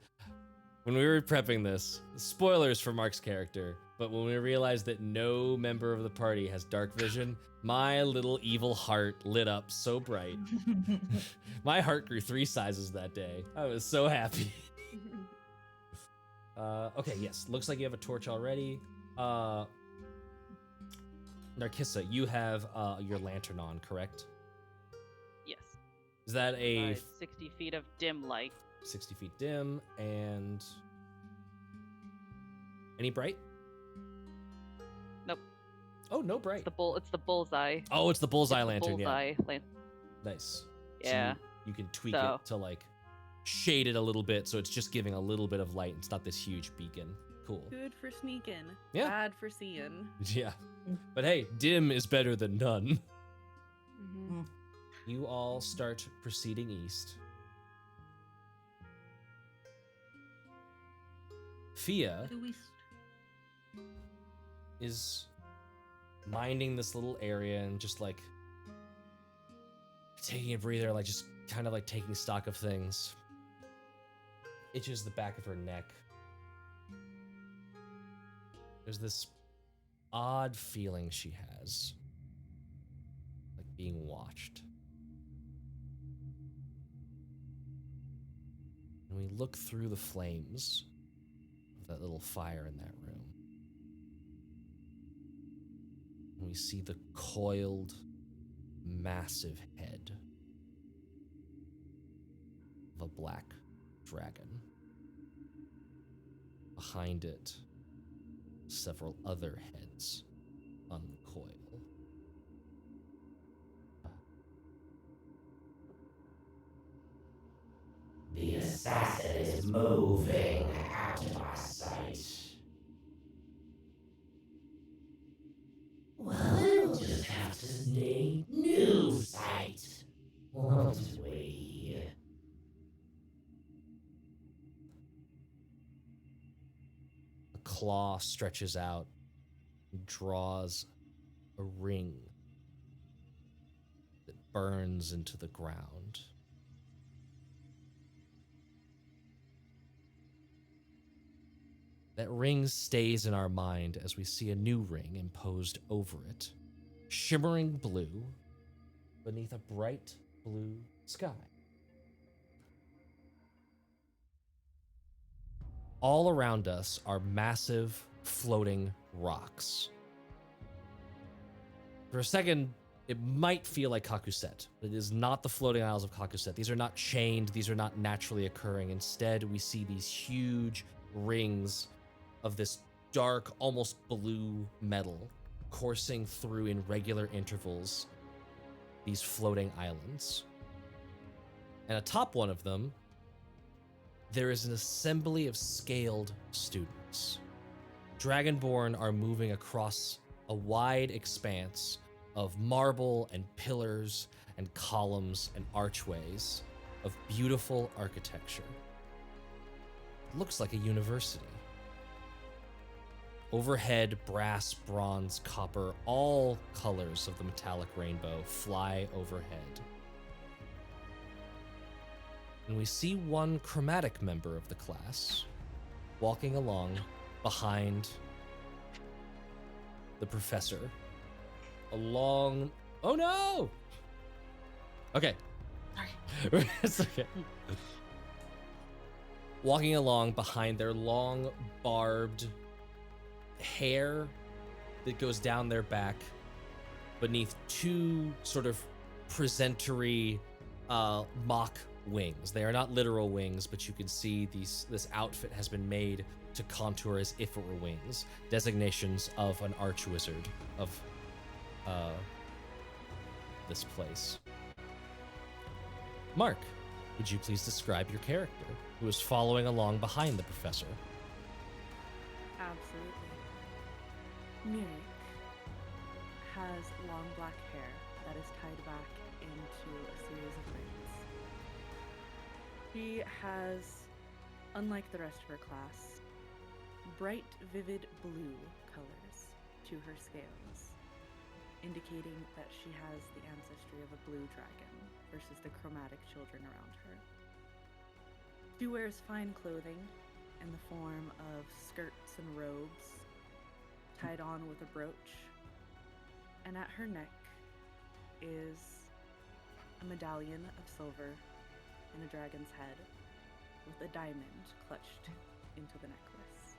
when we were prepping this, spoilers for Mark's character, but when we realized that no member of the party has dark vision, my little evil heart lit up so bright. My heart grew 3 sizes that day. I was so happy. Okay, yes, looks like you have a torch already. Narkissa, you have your lantern on, correct? Yes. Is that a 60 feet of dim light. 60 feet dim and any bright? Nope. Oh, no bright. It's the bullseye. Oh, it's the bullseye It's the lantern. bullseye lan- Yeah, nice. So Yeah. you can tweak So- it to like shade it a little bit so it's just giving a little bit of light. It's not this huge beacon. Cool. Good for sneaking. Yeah. Bad for seeing. Yeah. But hey, dim is better than none. Mm-hmm. You all start proceeding east. Fiadh To east. is minding this little area and just like taking a breather, like just kind of like taking stock of things. Itches the back of her neck. There's this odd feeling she has, like being watched. And we look through the flames of that little fire in that room. And we see the coiled, massive head of a black dragon. Behind it, several other heads uncoil. The assassin is moving out of our sight. Well, it'll just have to need new sight, won't we? A claw stretches out and draws a ring that burns into the ground. That ring stays in our mind as we see a new ring imposed over it, shimmering blue beneath a bright blue sky. All around us are massive floating rocks. For a second, it might feel like Kakuset, but it is not the floating isles of Kakuset. These are not chained, these are not naturally occurring. Instead, we see these huge rings of this dark, almost blue metal coursing through in regular intervals these floating islands. And atop one of them, there is an assembly of scaled students. Dragonborn are moving across a wide expanse of marble and pillars and columns and archways of beautiful architecture. It looks like a university. Overhead, brass, bronze, copper, all colors of the metallic rainbow fly overhead. And we see one chromatic member of the class walking along behind the professor. Oh no! Okay. Sorry. It's okay. Walking along behind their long, barbed hair that goes down their back beneath two sort of presentory mock wings. They are not literal wings, but you can see this outfit has been made to contour as if it were wings. Designations of an archwizard of this place. Mark, would you please describe your character, who is following along behind the professor? Absolutely. Miirik has long black hair that is tied back into a series of braids. She has, unlike the rest of her class, bright, vivid blue colors to her scales, indicating that she has the ancestry of a blue dragon versus the chromatic children around her. She wears fine clothing in the form of skirts and robes tied on with a brooch, and at her neck is a medallion of silver and a dragon's head with a diamond clutched into the necklace.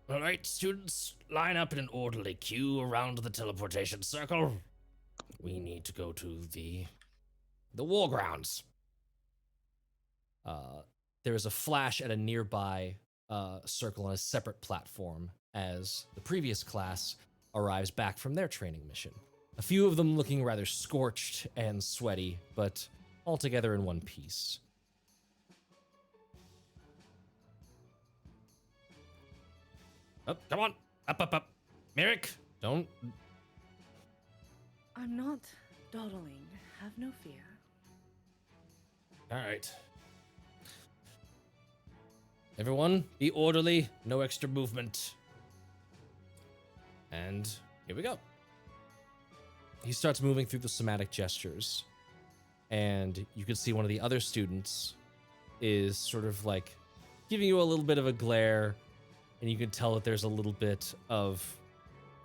All right, students, line up in an orderly queue around the teleportation circle. We need to go to the war grounds. There is a flash at a nearby circle on a separate platform as the previous class arrives back from their training mission. A few of them looking rather scorched and sweaty, but all together in one piece. Oh, come on. Up. Miirik, don't. I'm not dawdling. Have no fear. All right. Everyone, be orderly. No extra movement. And here we go. He starts moving through the somatic gestures. And you can see one of the other students is sort of like giving you a little bit of a glare. And you can tell that there's a little bit of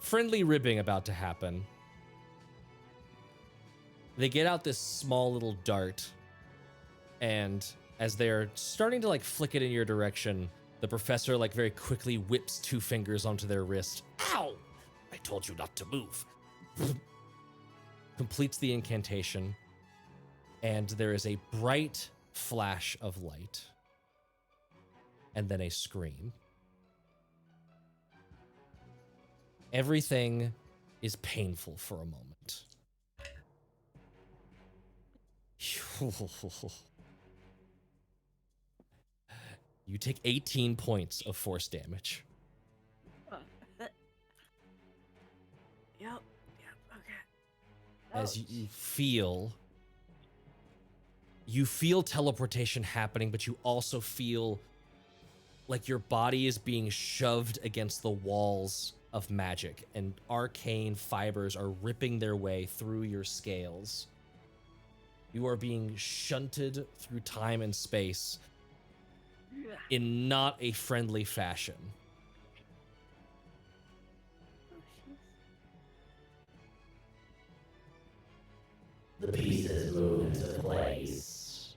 friendly ribbing about to happen. They get out this small little dart. And as they're starting to like flick it in your direction, the professor like very quickly whips two fingers onto their wrist. Ow! I told you not to move. Completes the incantation. And there is a bright flash of light. And then a scream. Everything is painful for a moment. You take 18 points of force damage. Yep, okay. As you feel teleportation happening, but you also feel like your body is being shoved against the walls of magic, and arcane fibers are ripping their way through your scales. You are being shunted through time and space in not a friendly fashion. The pieces move into place.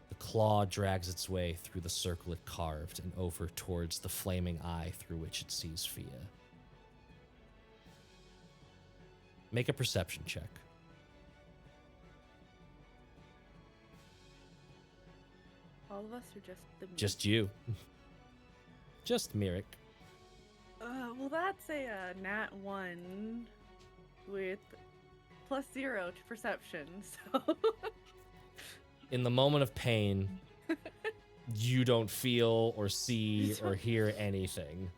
The claw drags its way through the circle it carved and over towards the flaming eye through which it sees Fiadh. Make a perception check. All of us are just the Just you. Just Miirik. Well, that's a nat 1 with +0 to perception, so... In the moment of pain, you don't feel or see or hear anything.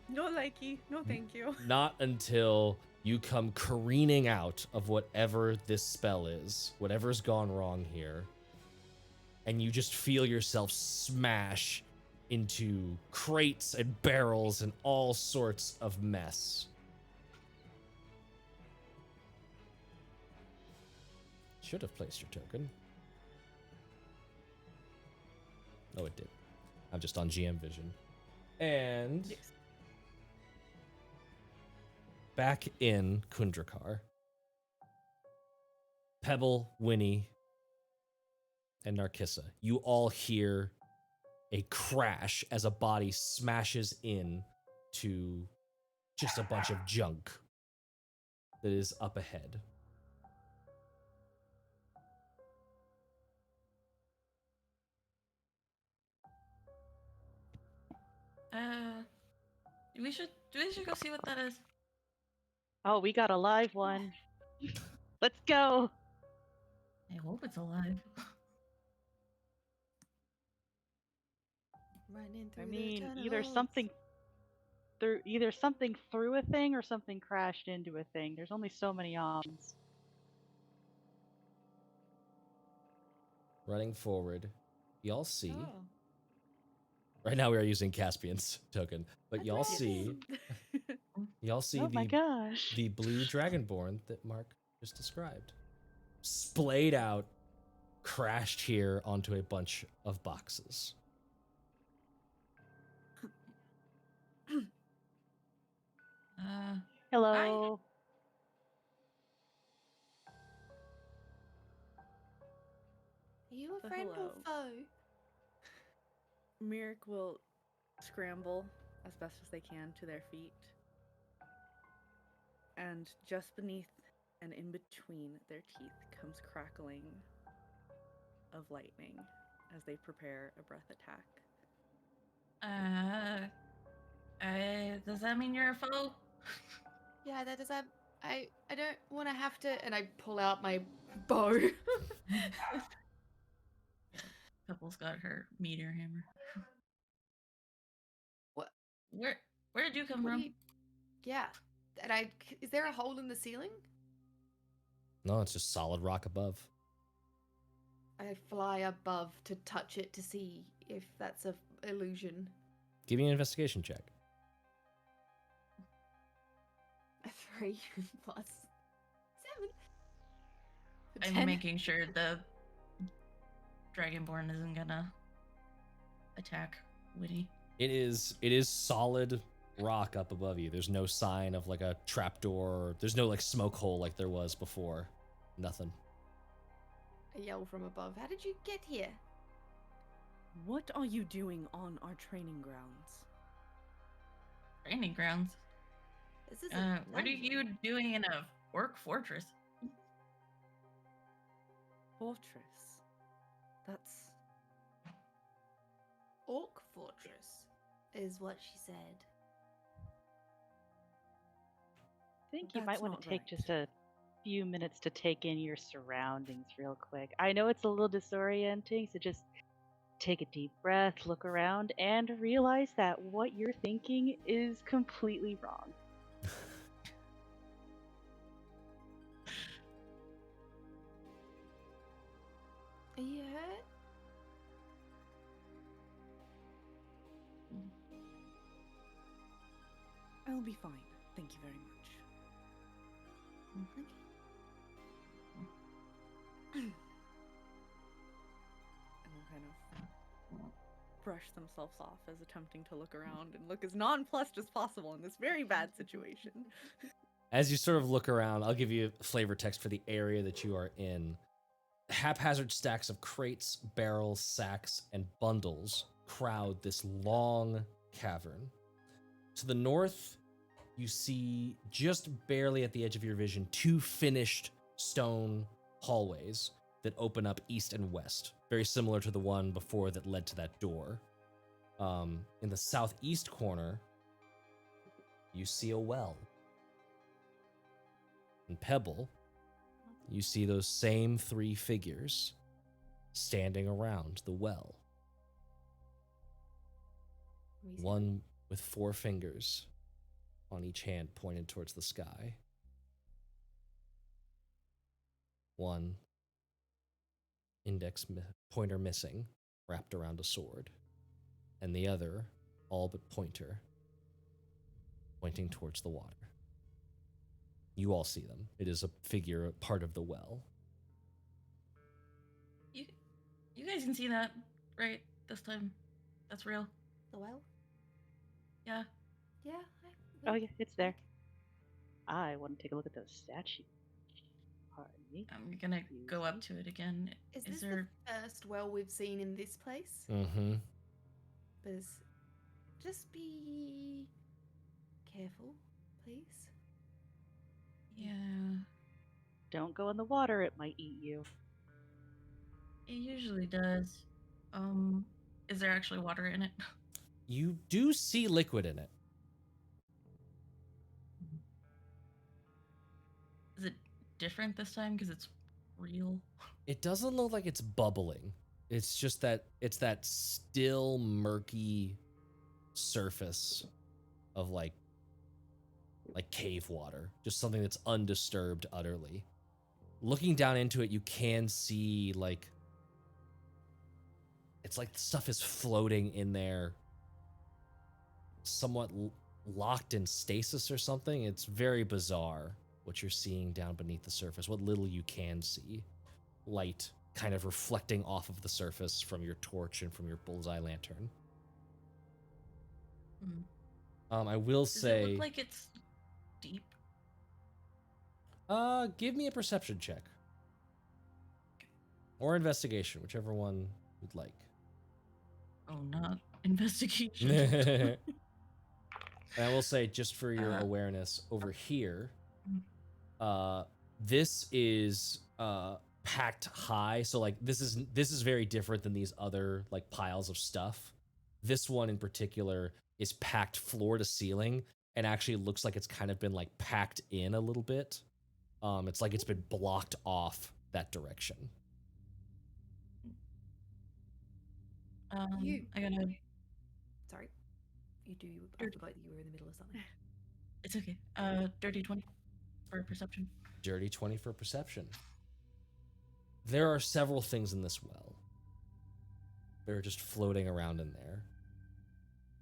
No likey, no thank you. Not until you come careening out of whatever this spell is, whatever's gone wrong here, and you just feel yourself smash into crates and barrels and all sorts of mess. Should have placed your token. Oh, it did. I'm just on GM Vision. And Yes. back in Khundrukar, Pebble, Winny, and Narkissa, you all hear a crash as a body smashes in to just a bunch of junk that is up ahead. We should go see what that is. Oh, we got a live one. Let's go. I hope it's alive. Running through I the mean, tunnels. either something threw a thing or something crashed into a thing. There's only so many options. Running forward, y'all see. Oh. Right now we are using Caspian's token, but y'all see Oh my gosh. the blue dragonborn that Mark just described. Splayed out, crashed here onto a bunch of boxes. Hello. Are you a friend or foe? Miirik will scramble as best as they can to their feet. And just beneath and in between their teeth comes crackling of lightning as they prepare a breath attack. Does that mean you're a foe? Yeah, that does that. I don't want to have to. And I pull out my bow. Pebble's got her meteor hammer. What? Where did you come What do from? you? Yeah. And is there a hole in the ceiling? No, it's just solid rock above. I fly above to touch it to see if that's a illusion. Give me an investigation check. A 3 plus 7. I'm 10. making sure the Dragonborn isn't gonna attack Winny. It is solid rock up above you. There's no sign of like a trapdoor. There's no like smoke hole like there was before. Nothing. A yell from above. How did you get here? What are you doing on our training grounds? Training grounds. This is What are you doing in a orc fortress? Fortress. That's... Orc fortress, is what she said. I think you might That's want not to take right. just a few minutes to take in your surroundings real quick. I know it's a little disorienting, so just take a deep breath, look around, and realize that what you're thinking is completely wrong. Are you hurt? I'll be fine. Thank you very much. And they'll kind of brush themselves off as attempting to look around and look as nonplussed as possible in this very bad situation. As you sort of look around, I'll give you flavor text for the area that you are in. Haphazard stacks of crates, barrels, sacks, and bundles crowd this long cavern. To the north, you see just barely at the edge of your vision 2 finished stone hallways that open up east and west, very similar to the one before that led to that door. In the southeast corner, you see a well. In Pebble, you see those same 3 figures standing around the well. One with 4 fingers on each hand pointed towards the sky. One pointer missing, wrapped around a sword. And the other, all but pointer, pointing towards the water. You all see them. It is a figure, part of the well. You guys can see that, right? This time. That's real. The well? Yeah. Yeah. Oh yeah, it's there. I want to take a look at those statues. Pardon me. I'm gonna go up to it again. Is this there... the first well we've seen in this place? Mm-hmm. Just be careful, please. Yeah. Don't go in the water, it might eat you. It usually does. Is there actually water in it? You do see liquid in it. Is it different this time because it's real? It doesn't look like it's bubbling. It's just that it's that still murky surface of like cave water, just something that's undisturbed utterly. Looking down into it, you can see like it's like stuff is floating in there, somewhat locked in stasis or something. It's very bizarre what you're seeing down beneath the surface, what little you can see. Light kind of reflecting off of the surface from your torch and from your bullseye lantern. I will say... Does it look like it's deep? Give me a perception check. Or investigation, whichever one you'd like. Oh, not investigation. And I will say, just for your awareness, over here, this is packed high. So like this is very different than these other like piles of stuff. This one in particular is packed floor to ceiling and actually looks like it's kind of been like packed in a little bit. It's like it's been blocked off that direction. I gotta... Sorry. I forgot you were in the middle of something. It's okay. Dirty 20 for perception. Dirty 20 for perception. There are several things in this well. They're just floating around in there.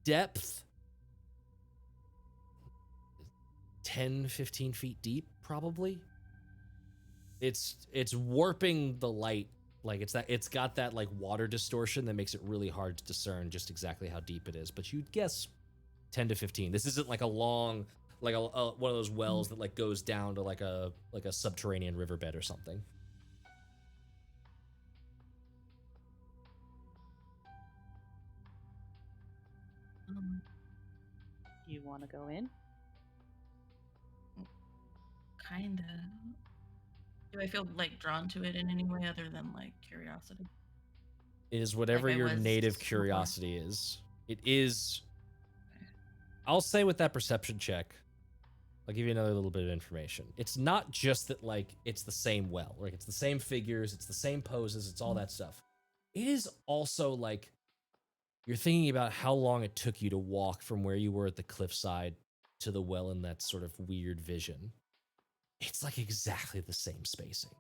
Depth, 10, 15 feet deep, probably. It's warping the light. Like it's got that like water distortion that makes it really hard to discern just exactly how deep it is. But you'd guess 10 to 15. This isn't like a long, like one of those wells that like goes down to like a subterranean riverbed or something. You want to go in? Kinda. Do I feel like drawn to it in any way other than like curiosity? It is whatever Like I your was native before. curiosity is. It is. I'll say with that perception check, I'll give you another little bit of information. It's not just that like it's the same well, like it's the same figures, it's the same poses, it's all that stuff. It is also like you're thinking about how long it took you to walk from where you were at the cliffside to the well in that sort of weird vision. It's like exactly the same spacing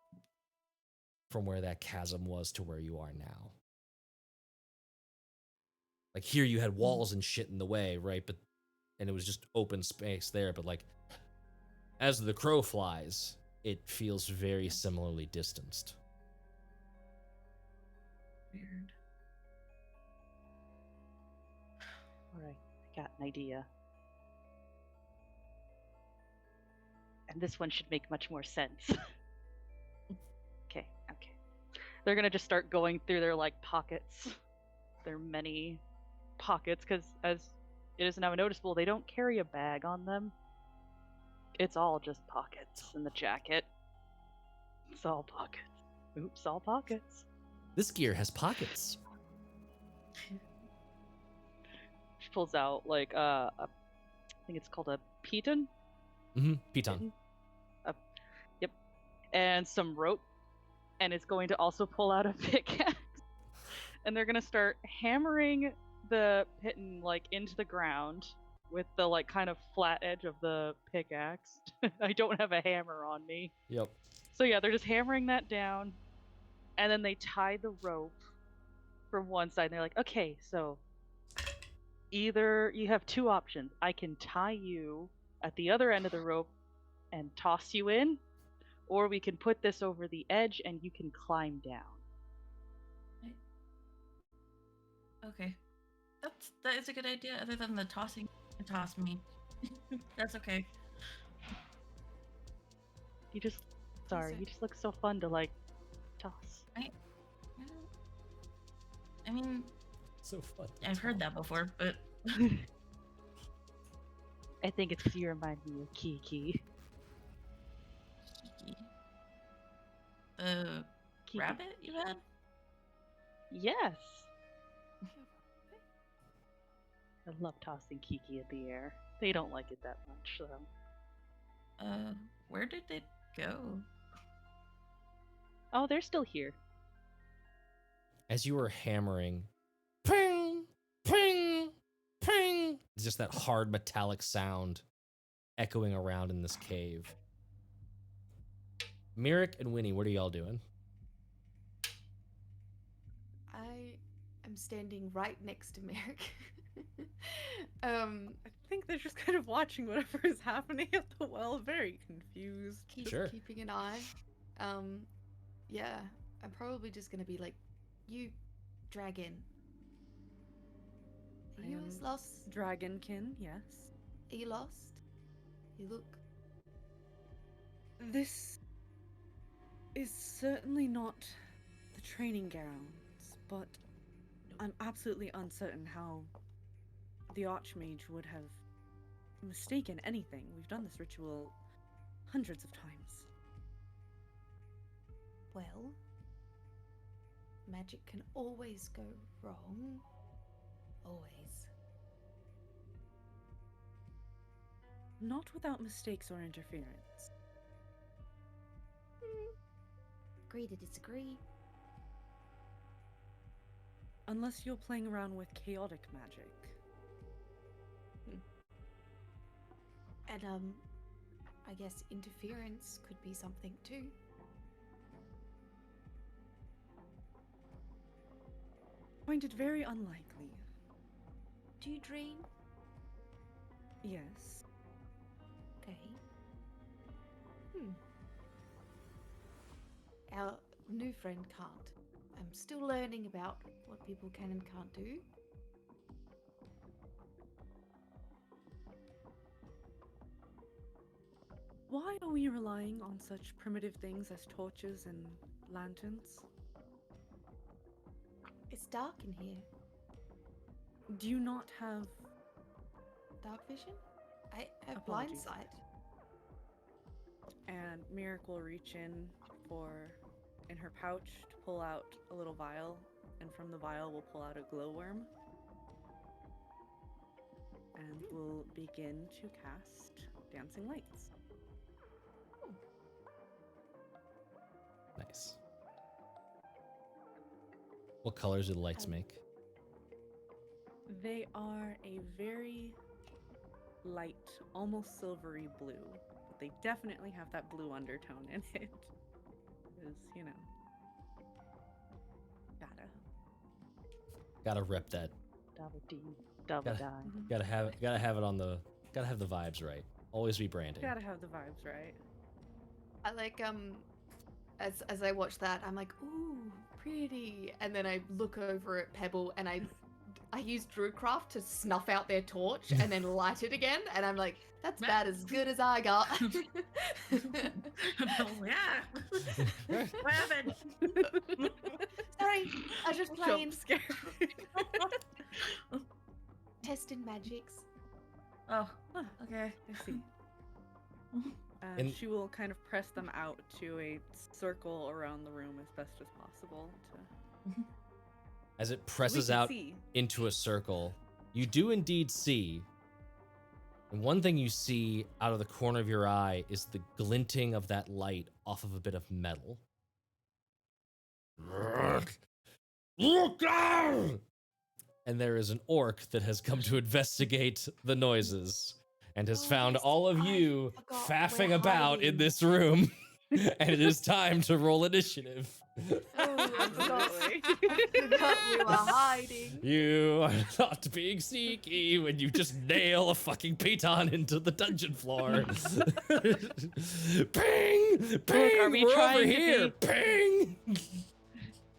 from where that chasm was to where you are now. Like here you had walls and shit in the way, right? And it was just open space there, but like as the crow flies, it feels very similarly distanced. Weird. All right, I got an idea. And this one should make much more sense. Okay. They're gonna just start going through their like pockets. Their many pockets, because as it is now noticeable, they don't carry a bag on them. It's all just pockets in the jacket. It's all pockets. Oops, all pockets. This gear has pockets. She pulls out like I think it's called a piton. Piton. Yep. And some rope. And it's going to also pull out a pickaxe. And they're going to start hammering the piton like into the ground with the like kind of flat edge of the pickaxe. I don't have a hammer on me. Yep. So yeah, they're just hammering that down. And then they tie the rope from one side. And they're like, okay, so either you have two options. I can tie you at the other end of the rope and toss you in, or we can put this over the edge and you can climb down. Okay. That is a good idea, other than the tossing. Toss me. That's okay. You just look so fun to like toss. I mean, So fun. I've heard that before, but I think it's 'cause you remind me of Kiki. Kiki. The Kiki. rabbit you had? Yes. I love tossing Kiki in the air. They don't like it that much, so. Where did it go? Oh, they're still here. As you were hammering, ping, ping, ping. It's just that hard metallic sound echoing around in this cave. Miirik and Winny, what are y'all doing? I am standing right next to Miirik. I think they're just kind of watching whatever is happening at the well, very confused. Keeping an eye. Yeah, I'm probably just gonna be like, you dragon. Are you as lost? Dragonkin, yes. Are you lost? You look. This is certainly not the training grounds, but I'm absolutely uncertain how the Archmage would have mistaken anything. We've done this ritual hundreds of times. Well, magic can always go wrong. Always. Not without mistakes or interference. Agree to disagree. Unless you're playing around with chaotic magic. And, I guess interference could be something too. Find it very unlikely. Do you dream? Yes. Okay. Our new friend can't. I'm still learning about what people can and can't do. Why are we relying on such primitive things as torches and lanterns? It's dark in here. Do you not have... Dark vision? I have blind Apologies. sight. And Miirik will reach in her pouch to pull out a little vial, and from the vial we'll pull out a glowworm. And we'll begin to cast Dancing Lights. Nice. What colors do the lights make? They are a very light, almost silvery blue, but they definitely have that blue undertone in it. Because, you know, Gotta rep that. Double D, double die. Gotta have it on the. Gotta have the vibes right. Always be branding. Gotta have the vibes right. I like as I watch that, I'm like, ooh, pretty. And then I look over at Pebble and I use Druidcraft to snuff out their torch and then light it again, and I'm like, that's about as good as I got. Yeah. What happened? Sorry, I was just playing, Jump scare. testing magics. Oh, okay. I see. And- She will kind of press them out to a circle around the room as best as possible. As it We presses can out see. into a circle, you do indeed see And one thing you see out of the corner of your eye is the glinting of that light off of a bit of metal. Look out! And there is an orc that has come to investigate the noises and has found yes, all of I you forgot faffing we're about in hiding. this room. And it is time to roll initiative. Oh, I forgot. Absolutely. I forgot we were hiding. You are not being sneaky when you just nail a fucking piton into the dungeon floor. Ping! Ping! are we We're trying over to here! Ping!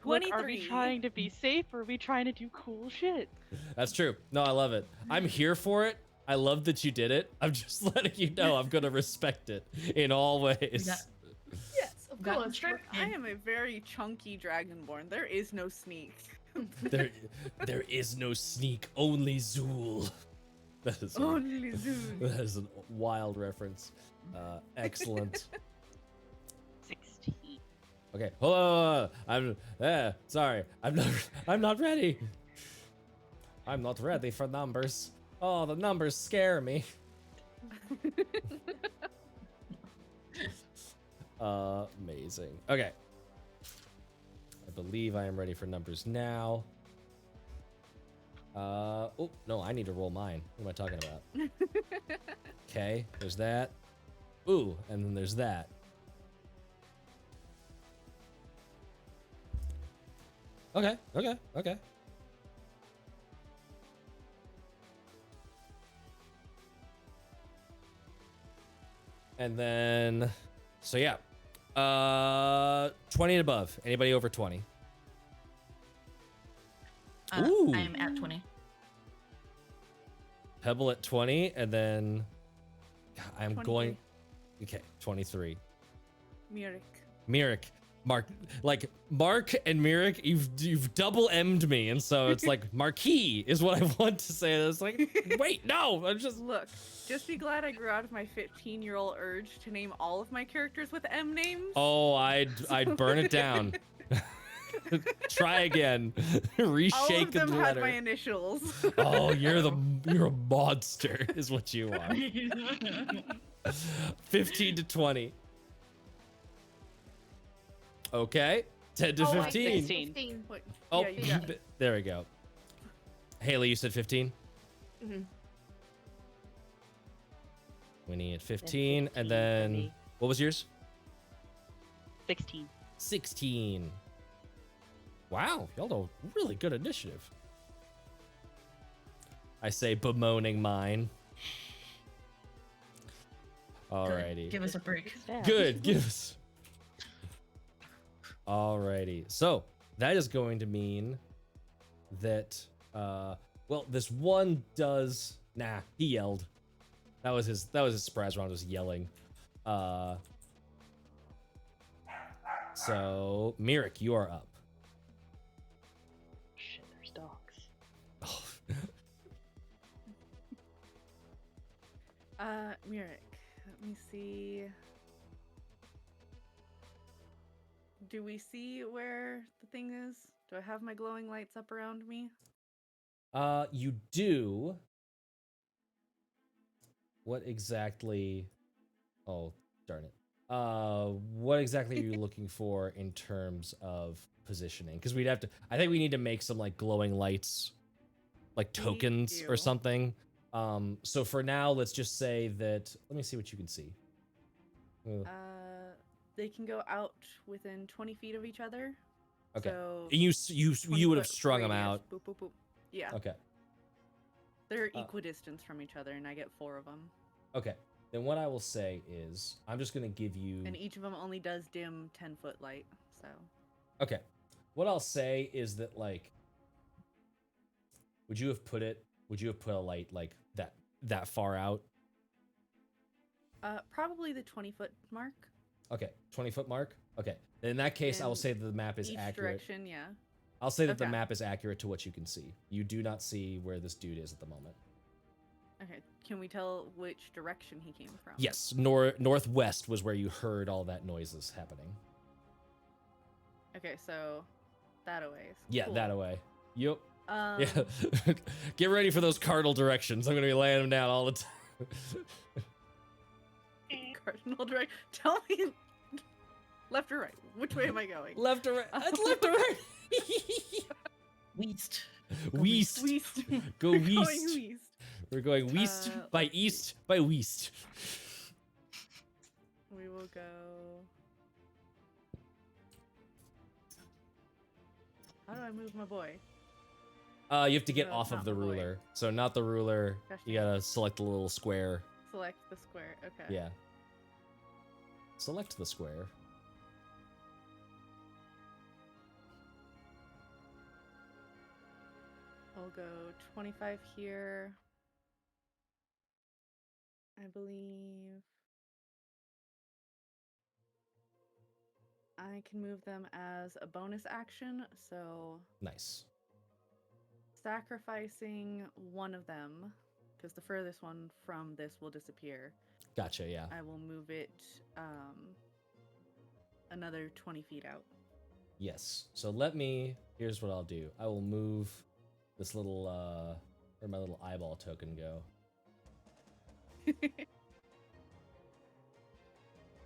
Look, are we 23. trying to be safe or are we trying to do cool shit? That's true. No, I love it. I'm here for it. I love that you did it. I'm just letting you know I'm gonna respect it in all ways. Yeah. Yes, of Got course. instructed. I am a very chunky dragonborn. There is no sneak. There is no sneak, only Zool. That is Only Zoom. that is a wild reference. Excellent. 16. Okay, hold on. Sorry. I'm not ready. I'm not ready for numbers. Oh, the numbers scare me. Amazing. Okay. I believe I am ready for numbers now. Oh, no, I need to roll mine. What am I talking about? Okay, there's that. Ooh, and then there's that. Okay. And then, so yeah, 20 and above. Anybody over 20? Ooh. I'm at 20. Pebble at 20, and then I'm 23. going. Okay, 23. Miirik. Miirik, Mark and Miirik, you've double M'd me, and so it's like Marquis is what I want to say. It's like, wait, no, I'm just. Look, just be glad I grew out of my 15-year-old urge to name all of my characters with M names. Oh, I'd burn it down. Try again. Reshake all of them the had letter. my initials. Oh, you're a monster, is what you are. 15 to 20. Okay. 10 to Oh, wait, 15. 15. Wait, Oh, yeah, you got it. there we go. Haley, you said 15? Mhm. Winnie at 15, and then for me. what was yours? 16. 16. Wow, y'all know really good initiative. I say bemoaning mine. Alrighty. Give us a break. Yeah. Good, give us. Alrighty, so that is going to mean that, well, this one does. Nah, he yelled. That was his surprise round, was yelling. So Miirik, you are up. Shit, there's dogs. Oh. Miirik, let me see. Do we see where the thing is? Do I have my glowing lights up around me? You do. What exactly? Oh, darn it. What exactly are you looking for in terms of positioning? Because we'd have to. I think we need to make some like glowing lights, like We tokens or do. something. So for now, let's just say that. Let me see what you can see. They can go out within 20 feet of each other. Okay. So You 20 would have foot strung them radius. out. Boop, boop, boop. Yeah. Okay. They're equidistant from each other, and I get 4 of them. Okay. Then what I will say is I'm just gonna give you. And each of them only does dim 10-foot light. So Okay. What I'll say is that like would you have put a light like that far out? probably the 20-foot mark. Okay, 20-foot mark? Okay. In that case, I will And say that the map is Each accurate. direction, yeah. I'll say that the Okay. map is accurate to what you can see. You do not see where this dude is at the moment. Okay. Can we tell which direction he came from? Yes, northwest was where you heard all that noises happening. Okay, so that away. Yeah, Cool. that away. Yep. Um, Yeah. Get ready for those cardinal directions. I'm going to be laying them down all the time. Cardinal direct. Tell me, left or right? Which way am I going? Left or right? Left or right? Weast. Weast. Weast. Go We're going weast. Weast. We're going weast by let's see. east by weast. We will go. How do I move my boy? You have to get No, off not of the the boy. ruler. So not the ruler. Gosh You dang it. gotta select the little square. Select the square. Okay. Yeah. Select the square. I'll go 25 here. I believe I can move them as a bonus action, so Nice. sacrificing one of them, because the furthest one from this will disappear. Gotcha, yeah. I will move it another 20 feet out. Yes. So here's what I'll do. I will move this little, where'd my little eyeball token go? You're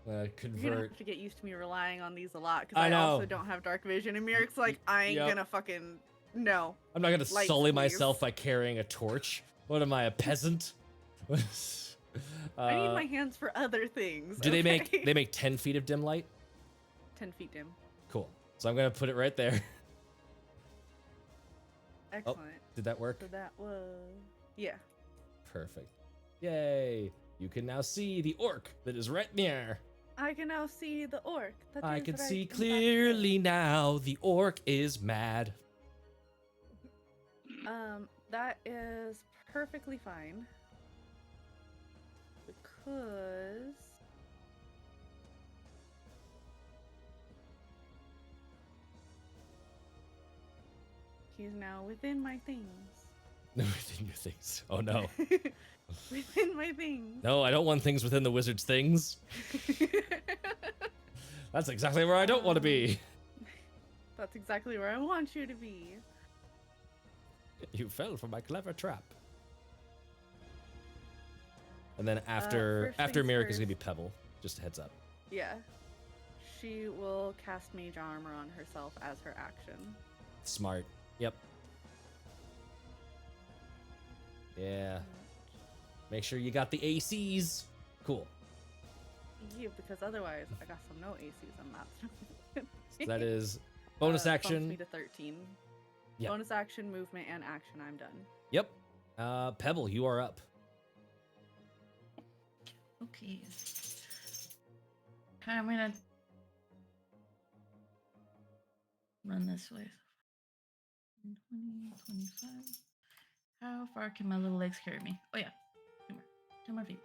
gonna Convert. have to get used to me relying on these a lot, because I I know. also don't have dark vision, and Miirik's like, I ain't Yep. gonna fucking... No. I'm not gonna Lights, sully please. myself by carrying a torch. What am I, a peasant? I need my hands for other things. Do they okay? make 10 feet of dim light? 10 feet dim. Cool. So I'm gonna put it right there. Excellent. Did that work? So that was... Yeah. Perfect. Yay! You can now see the orc that is right there. I can now see the orc. That I is can right see in back clearly now. The orc is mad. there. That is perfectly fine. Because... he's now within my things. Within your things. Oh no. Within my things. No, I don't want things within the wizard's things. That's exactly where I don't want to be. That's exactly where I want you to be. You fell for my clever trap. And then after first things Miirik is gonna be first. Pebble. Just a heads up. Yeah. She will cast Mage Armor on herself as her action. Smart. Yep. Yeah. Make sure you got the ACs. Cool. Yeah, because otherwise I got some no ACs on that. So that is bonus Bumps action. me to 13. Yep. Bonus action, movement, and action. I'm done. Yep. Pebble, you are up. Okay. I'm gonna run this way. 20, 25. How far can my little legs carry me? Oh yeah, 10 more feet.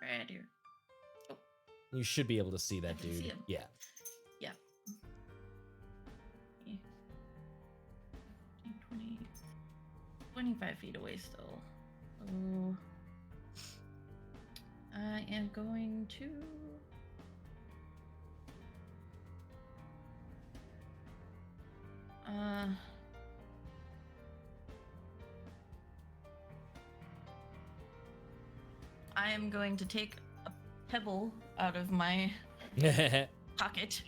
Right here. You should be able to see that I can see dude. him. Yeah. Yeah. 20, 25 feet away still. So I am going to I am going to take a pebble out of my pocket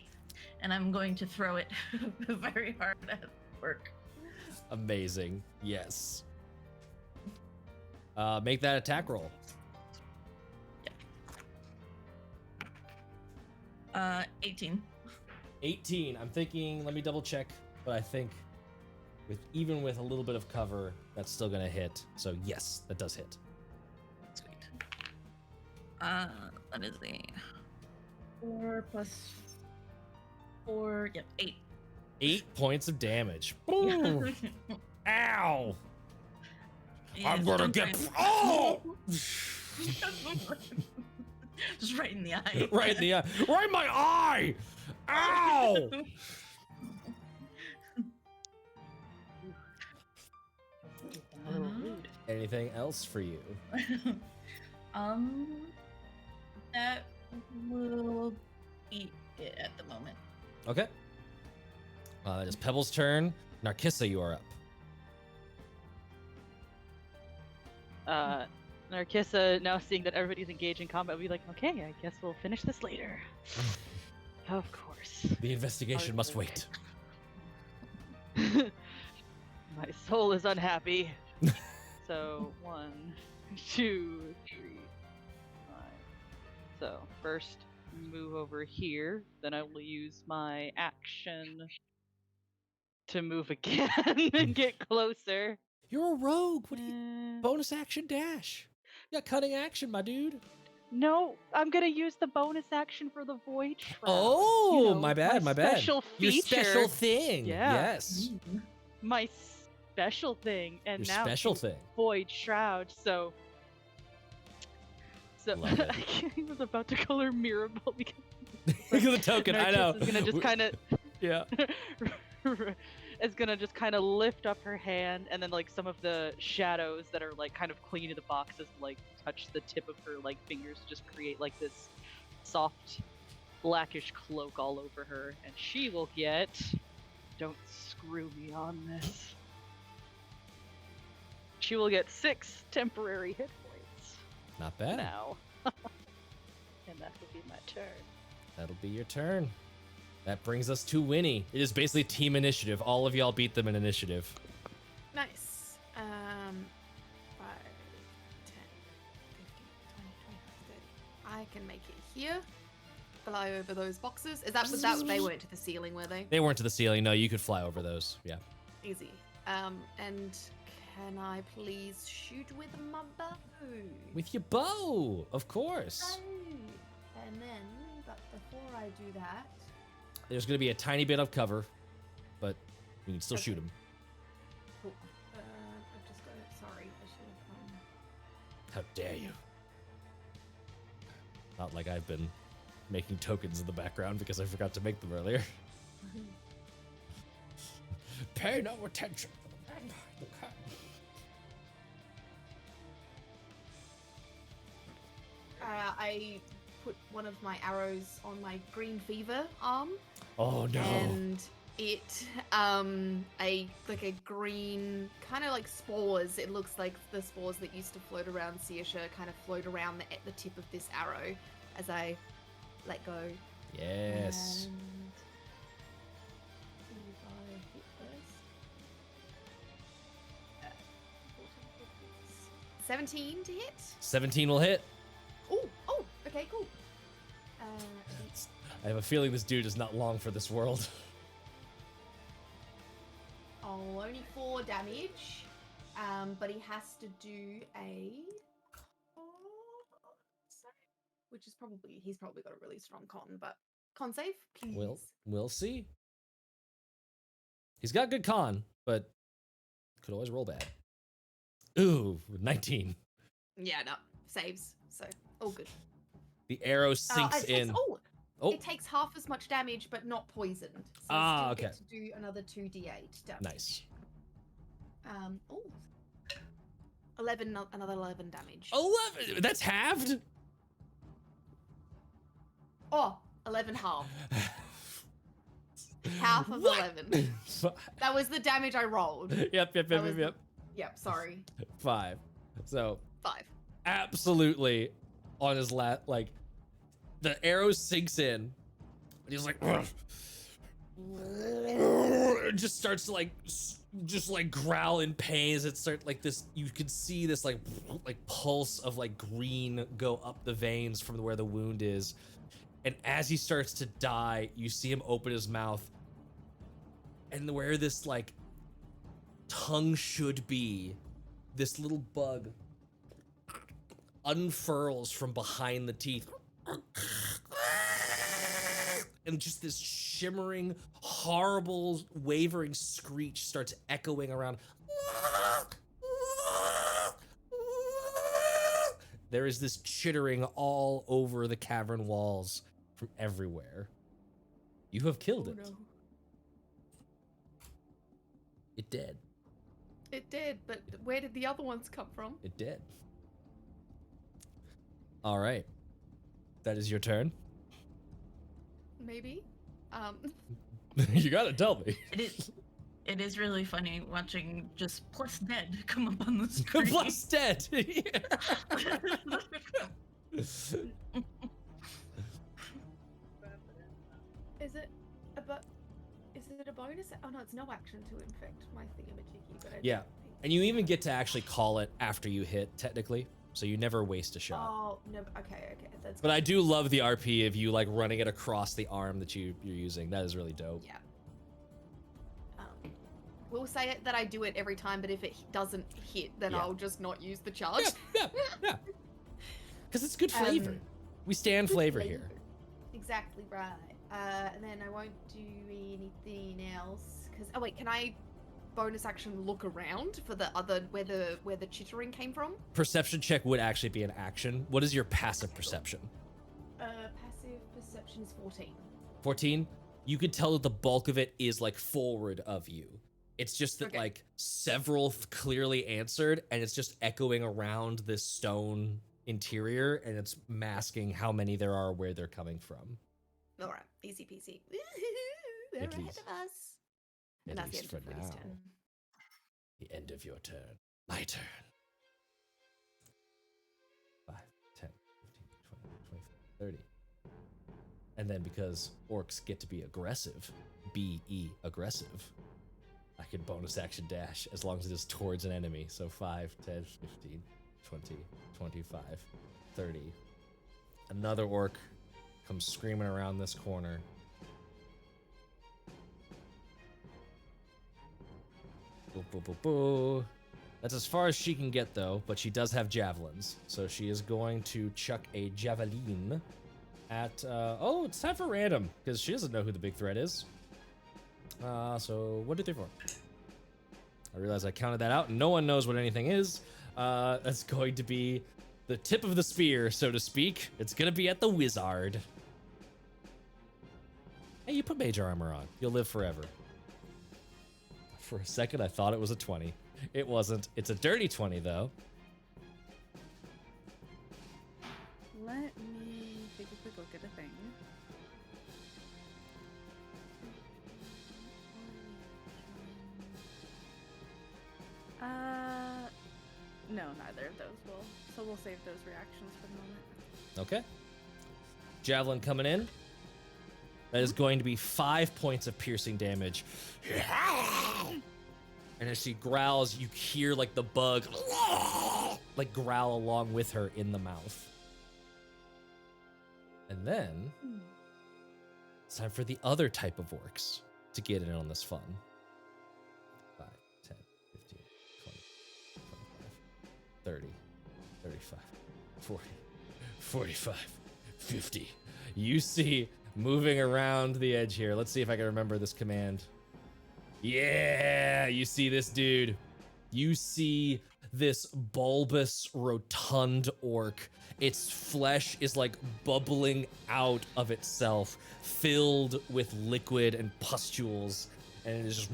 and I'm going to throw it very hard at work. Amazing. Yes. Make that attack roll. 18. 18. I'm thinking, let me double check, but I think even with a little bit of cover, that's still gonna hit. So yes, that does hit. Sweet. That is a 4 plus 4, yep, 8. 8 points of damage. Yeah. Boom. Ow! Yeah, I'm gonna don't get. try and- Oh! Just right in the eye. Right in the eye. Right in my eye! Ow! Rude. Anything else for you? That will be it at the moment. Okay. It is Pebble's turn. Narkissa, you are up. Narkissa, now seeing that everybody's engaged in combat, will be like, okay, I guess we'll finish this later. Of course. The investigation must wait. My soul is unhappy. So 1, 2, 3, 5. So first move over here, then I will use my action to move again and get closer. You're a rogue. What do you... Bonus action dash. You got cutting action, my dude. No, I'm gonna use the bonus action for the void shroud. Oh, You know, my bad, my bad. Special feature. Your special thing. Yeah. Yes. My special thing, and Your now special thing. void shroud. So Love it. I was about to call her Mirabelle because Look at the token. I know. Narcissus is gonna just kind of Yeah. is gonna just kind of lift up her hand, and then like some of the shadows that are like kind of clinging to the boxes like touch the tip of her like fingers, just create like this soft blackish cloak all over her, and she will get, don't screw me on this, she will get 6 temporary hit points Not bad. now. And that will be my turn. That'll be your turn. That brings us to Winnie. It is basically team initiative. All of y'all beat them in initiative. Nice. 5, 10, 15, 20, 25, 30. I can make it here. Fly over those boxes. Is that they weren't to the ceiling, were they? They weren't to the ceiling. No, you could fly over those. Yeah. Easy. And can I please shoot with my bow? With your bow, of course. And then, but before I do that, There's going to be a tiny bit of cover, but we can still shoot him. Cool. I've just got it. Sorry, I should have. How dare you? Not like I've been making tokens in the background because I forgot to make them earlier. Pay no attention. I put one of my arrows on my green fever arm. Oh no. And it a green kind of like spores. It looks like the spores that used to float around Seisha kind of float around the tip of this arrow as I let go. Yes. And if I hit this. 17 to hit. 17 will hit. Oh, okay, cool. I have a feeling this dude is not long for this world. Oh, only 4 damage. But he has to do a... Which is probably... He's probably got a really strong con, but... Con save, please. We'll see. He's got good con, but could always roll bad. Ooh, 19. Yeah, no. Saves, so all good. The arrow sinks in. It takes half as much damage, but not poisoned. So okay. Get to do another 2d8 damage. Nice. 11, another 11 damage. 11? That's halved? Oh, 11 half. Half of What? 11. That was the damage I rolled. Yep. Yep, sorry. 5. So 5. absolutely on his lap, like the arrow sinks in and he's like just starts to like growl in pain as it starts like this. You can see this like pulse of like green go up the veins from where the wound is, and as he starts to die you see him open his mouth, and where this like tongue should be, this little bug unfurls from behind the teeth, and just this shimmering, horrible, wavering screech starts echoing around. There is this chittering all over the cavern walls from everywhere. You have killed it. No. It did. It did, but where did the other ones come from? It did. All right. That is your turn. Maybe. You gotta tell me. It is. It is really funny watching just plus dead come up on the screen. Plus dead. Is it a bonus? Oh no, it's no action to infect my thingamajiggy. But Yeah, and you even get to actually call it after you hit, technically, so you never waste a shot. Oh no, okay, that's. But I do love the RP of you like running it across the arm that you're using. That is really dope. Yeah. We'll say it that I do it every time, but if it doesn't hit, then I'll just not use the charge. Yeah. Because it's good flavor. We stand flavor here. Exactly right. And then I won't do anything else. Oh wait, can I bonus action look around for the other where the chittering came from? Perception check would actually be an action. What is your passive perception? Passive perception is 14. 14? You could tell that the bulk of it is like forward of you. It's just that like several clearly answered, and it's just echoing around this stone interior, and it's masking how many there are where they're coming from. All right, easy peasy. They're ahead of us. And that's the end of Winny's turn. The end of your turn. My turn. 5, 10, 15, 20, 25, 30. And then because orcs get to be aggressive, B-E aggressive, I can bonus action dash as long as it is towards an enemy. So 5, 10, 15, 20, 25, 30. Another orc comes screaming around this corner. Boo, boo, boo, boo. That's as far as she can get, though, but she does have javelins. So she is going to chuck a javelin at... oh, it's time for random, because she doesn't know who the big threat is. So 1, 2, 3, 4. I realize I counted that out, and no one knows what anything is. That's going to be the tip of the spear, so to speak. It's going to be at the wizard. Hey, you put major armor on. You'll live forever. For a second, I thought it was a 20. It wasn't. It's a dirty 20, though. Let me take a quick look at a thing. No, neither of those will. So we'll save those reactions for the moment. Okay. Javelin coming in. That is going to be 5 points of piercing damage. And as she growls, you hear like the bug like growl along with her in the mouth. And then it's time for the other type of orcs to get in on this fun. 5, 10, 15, 20, 25, 30, 35, 40, 45, 50. You see moving around the edge here. Let's see if I can remember this command. Yeah, you see this dude. You see this bulbous, rotund orc. Its flesh is like bubbling out of itself, filled with liquid and pustules, and it is just...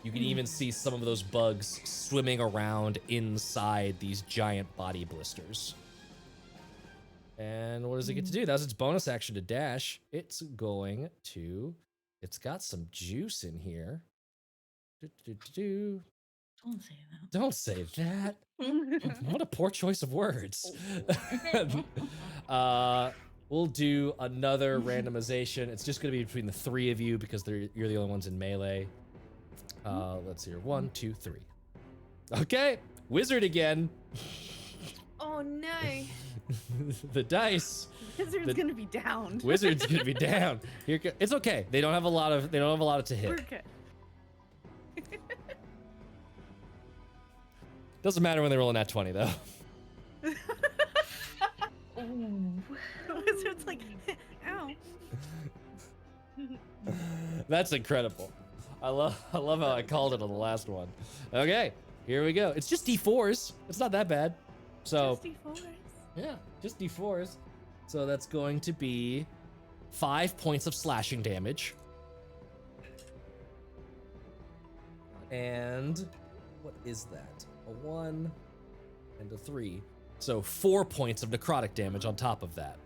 You can even see some of those bugs swimming around inside these giant body blisters. And what does it get to do? That's its bonus action to dash. It's going to... It's got some juice in here. Don't say that. Don't say that. What a poor choice of words. We'll do another randomization. It's just going to be between the three of you because you're the only ones in melee. Let's see here. 1, 2, 3. Okay, wizard again. Oh no. The dice. Wizard's gonna be down. Wizard's gonna be down. It's okay. They don't have a lot of to hit. We're good. Doesn't matter when they roll a nat 20 though. Wizard's like, ow. That's incredible. I love how I called it on the last one. Okay, here we go. It's just D4s. It's not that bad. So Just D4s. yeah, just D4s. So that's going to be 5 points of slashing damage. And what is that? A 1 and a 3. So 4 points of necrotic damage on top of that.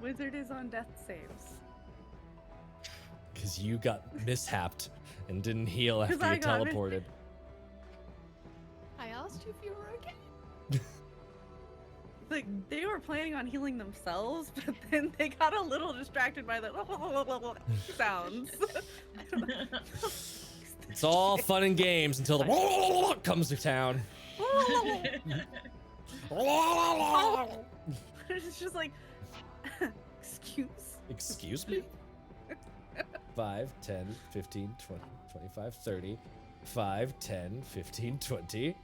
Wizard is on death saves. Because you got mishapped and didn't heal after 'Cause I you got teleported. I asked you if you were okay. Like, they were planning on healing themselves, but then they got a little distracted by the sounds. It's all fun and games until the comes to town. It's just like, Excuse me? 5, 10, 15, 20, 25, 30. 5, 10, 15, 20.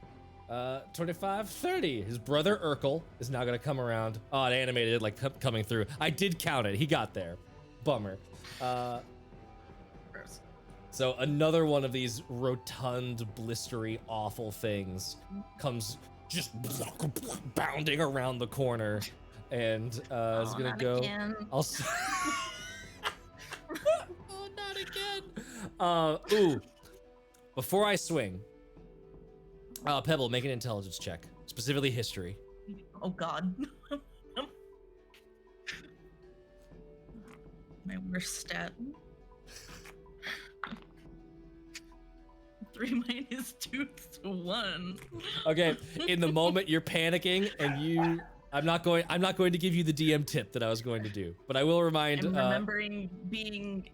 25, 30. His brother Urkel is now gonna come around. Oh, it animated it like coming through. I did count it. He got there. Bummer. Gross. So another one of these rotund, blistery, awful things comes just bounding around the corner and is gonna not go. again. Oh, not again. Ooh. Before I swing, Pebble, make an intelligence check, specifically history. Oh God. My worst stat. 3 minus 2 is 1. Okay, in the moment you're panicking and I'm not going to give you the DM tip that I was going to do, but I will remind. I'm remembering being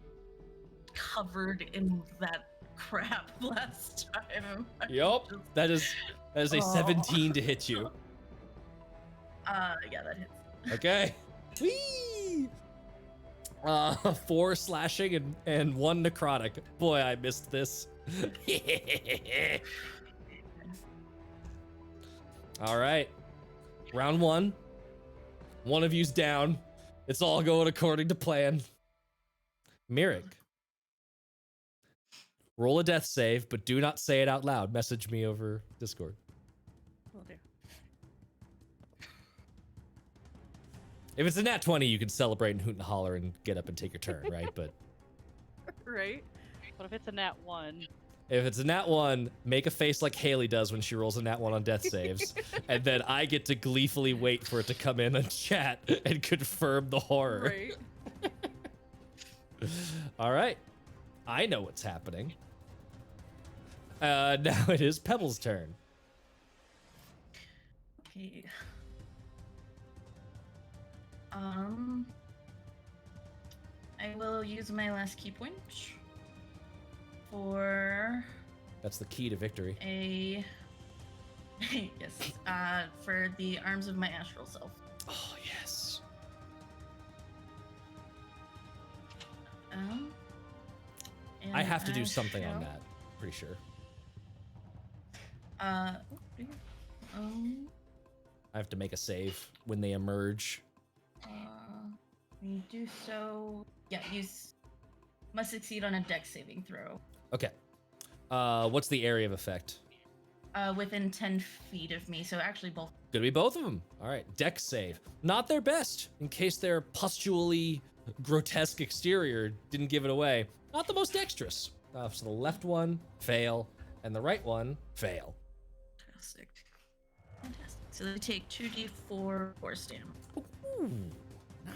covered in that crap last time. Yup, that is a 17 to hit you. Yeah, that hits. Okay. Whee! 4 slashing and 1 necrotic. Boy, I missed this. All right. Round 1. One of you's down. It's all going according to plan. Miirik. Roll a death save, but do not say it out loud. Message me over Discord. Will do. If it's a nat 20, you can celebrate and hoot and holler and get up and take your turn, right? But Right? What if it's a nat 1? if it's a nat 1, make a face like Haley does when she rolls a nat 1 on death saves, and then I get to gleefully wait for it to come in and chat and confirm the horror. Right. All right. I know what's happening. Now it is Pebble's turn. Okay. I will use my last key point for That's the key to victory. a yes, for the arms of my astral self. Oh, yes. And I have to do I something on shall- that. Pretty sure. Uh, I have to make a save when they emerge. you do so. Yeah, must succeed on a dex saving throw. Okay. What's the area of effect? Within 10 feet of me, so actually both. Gonna be both of them. All right, dex save. Not their best, in case their pustulely grotesque exterior didn't give it away. Not the most dexterous. So the left one, fail, and the right one, fail. Fantastic. So they take 2d4 force damage. Ooh,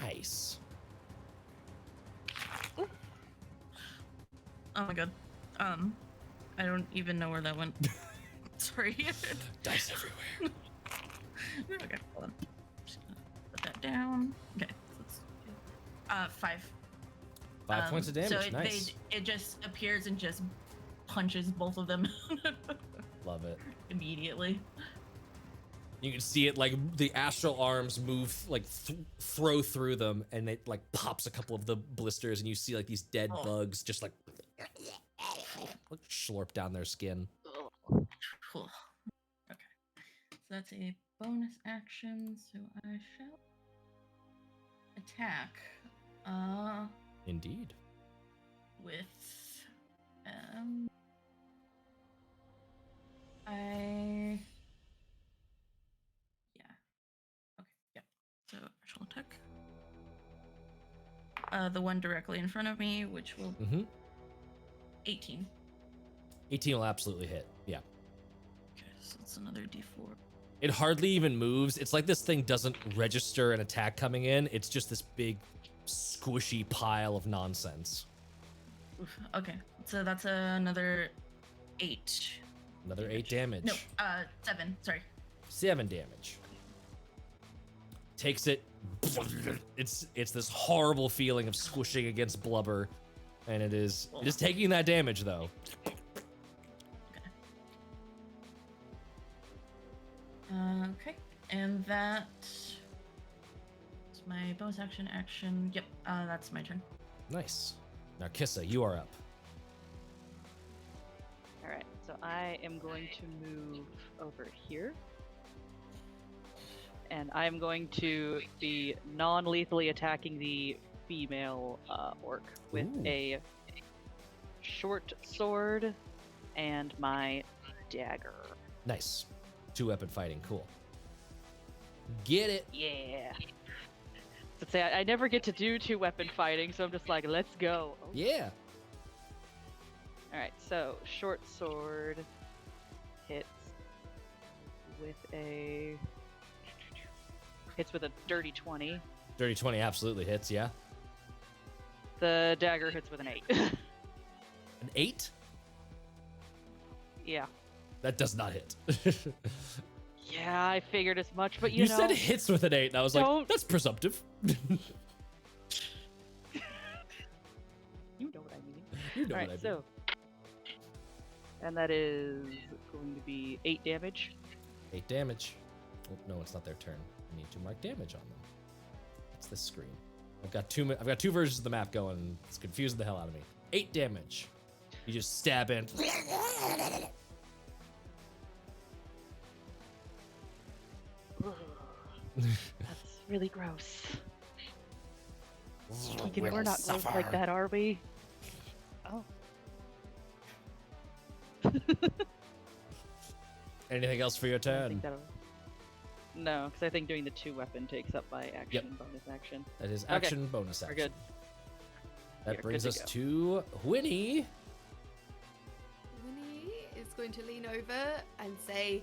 nice. Oh my god. I don't even know where that went. Sorry. Dice everywhere. Okay, hold on. Just gonna put that down. Okay, so let's 5. 5 points of damage. So Nice. it just appears and just punches both of them Love it. immediately. You can see it like the astral arms move, like throw through them, and it like pops a couple of the blisters, and you see like these dead bugs just like slurp down their skin. Cool. Okay. So that's a bonus action, so I shall attack. Indeed. With so I shall attack the one directly in front of me, which will 18. 18 will absolutely hit. Yeah. Okay, so it's another d4. It hardly even moves. It's like this thing doesn't register an attack coming in. It's just this big, squishy pile of nonsense. Oof, okay, so that's another 8. Another 8 damage. No, 7. Sorry. 7 damage. Takes it. It's this horrible feeling of squishing against blubber, and it is taking that damage though. Okay, and that is my bonus action. Yep, that's my turn. Nice. Narkissa, you are up. All right, so I am going to move over here. And I'm going to be non-lethally attacking the female orc with a short sword and my dagger. Nice. 2-weapon fighting, cool. Get it. Yeah. Let's say I never get to do 2-weapon fighting, so I'm just like, let's go. Oh. Yeah. All right, so short sword hits with a dirty 20. Dirty 20 absolutely hits, yeah. The dagger hits with an 8. An 8? Yeah. That does not hit. Yeah, I figured as much, but you know, said hits with an 8, and I was like, that's presumptive. You know what I mean. You know All right, what I mean. so, and that is going to be 8 damage. 8 damage. Oh, no, it's not their turn. I need to mark damage on them. What's this screen? I've got two versions of the map going. It's confusing the hell out of me. 8 damage. You just stab in. That's really gross. Keegan, we're not gross like that, are we? Oh. Anything else for your turn? No, because I think doing the 2-weapon takes up my action and bonus action. That is action, Okay. bonus action. We're good. That You're brings good us to go. to Winnie. Winnie is going to lean over and say,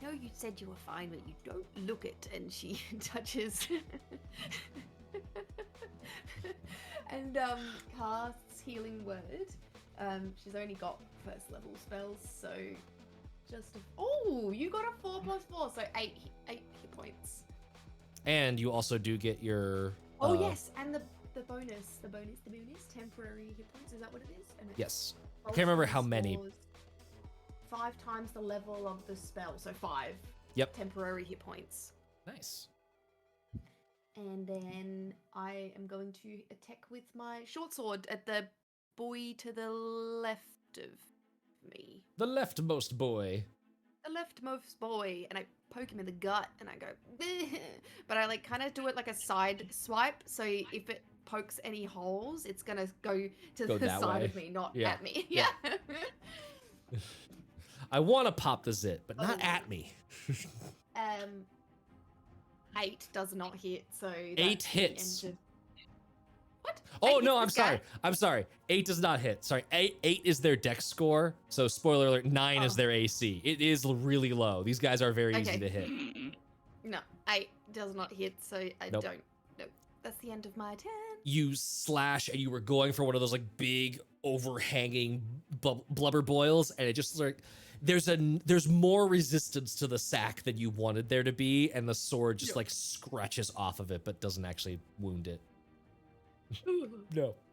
"No, you said you were fine, but you don't look it." And she touches and casts Healing Word. She's only got first level spells, so just you got a 4+4, so 8 hit points. And you also do get your. Yes, and the bonus, temporary hit points. Is that what it is? And Yes. I can't remember how many. 5 times the level of the spell, so 5. Yep. Temporary hit points. Nice. And then I am going to attack with my short sword at the boy to the left of me. The leftmost boy. The leftmost boy, and I poke him in the gut, and I go, "Bleh." But I kind of do it like a side swipe, so if it pokes any holes, it's gonna go to the side of me, not at me. Yeah. I want to pop the zit, but not at me. 8 does not hit, so 8 hits. What? Oh 8 no, hits I'm this guy? sorry. I'm sorry. 8 does not hit. Sorry. 8 is their dex score. So spoiler alert, 9 is their AC. It is really low. These guys are very easy to hit. No, 8 does not hit, so I Nope. don't. Nope. That's the end of my turn. You slash and you were going for one of those like big overhanging blubber boils, and it just like there's more resistance to the sack than you wanted there to be, and the sword just like scratches off of it but doesn't actually wound it.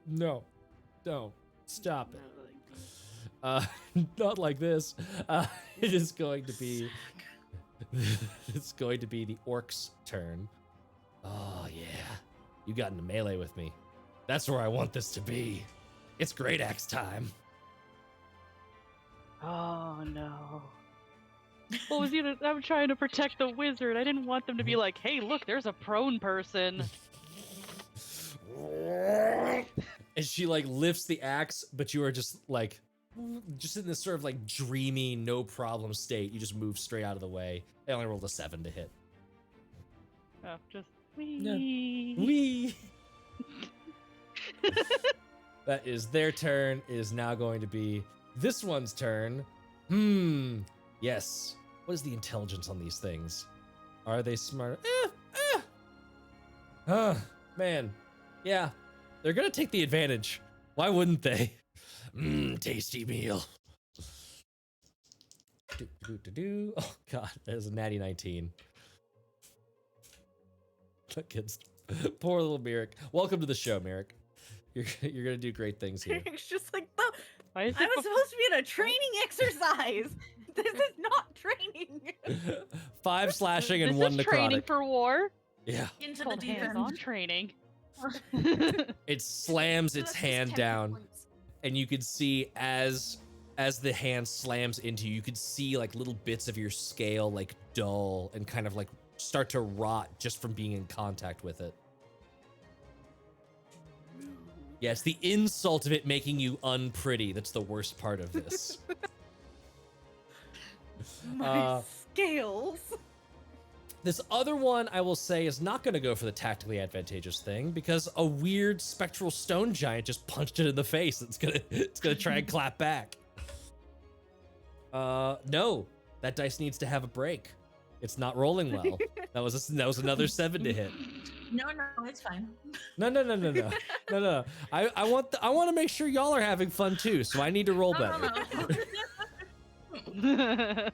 No, don't stop it. Not like this. It is going to be it's going to be the orc's turn. Oh yeah, you got into melee with me. That's where I want this to be. It's great axe time. Oh no. What was I'm trying to protect the wizard. I didn't want them to be like, hey, look, there's a prone person. And she like lifts the axe, but you are just in this sort of like dreamy, no problem state. You just move straight out of the way. I only rolled a 7 to hit. Oh, just wee. Wee. That is their turn. Is now going to be this one's turn. Yes. What is the intelligence on these things? Are they smart? Man. Yeah. They're gonna take the advantage. Why wouldn't they? Tasty meal. Oh god, that is a natty 19. That kid's poor little Miirik. Welcome to the show, Miirik. You're gonna do great things here. It's just like, I Why is was it supposed to be in a training exercise. This is not training. 5 slashing and this 1 is necrotic. training for war? Yeah. Into the Called deep end. hands-on training. It slams its That's just hand 10 down, points. and you could see as the hand slams into you, you could see like little bits of your scale like dull and kind of like start to rot just from being in contact with it. Yes, the insult of it making you unpretty. That's the worst part of this. My scales. This other one, I will say, is not going to go for the tactically advantageous thing because a weird spectral stone giant just punched it in the face. It's gonna try and clap back. No, that dice needs to have a break. It's not rolling well. That was another 7 to hit. No, it's fine. No. I want to make sure y'all are having fun too. So I need to roll better. No.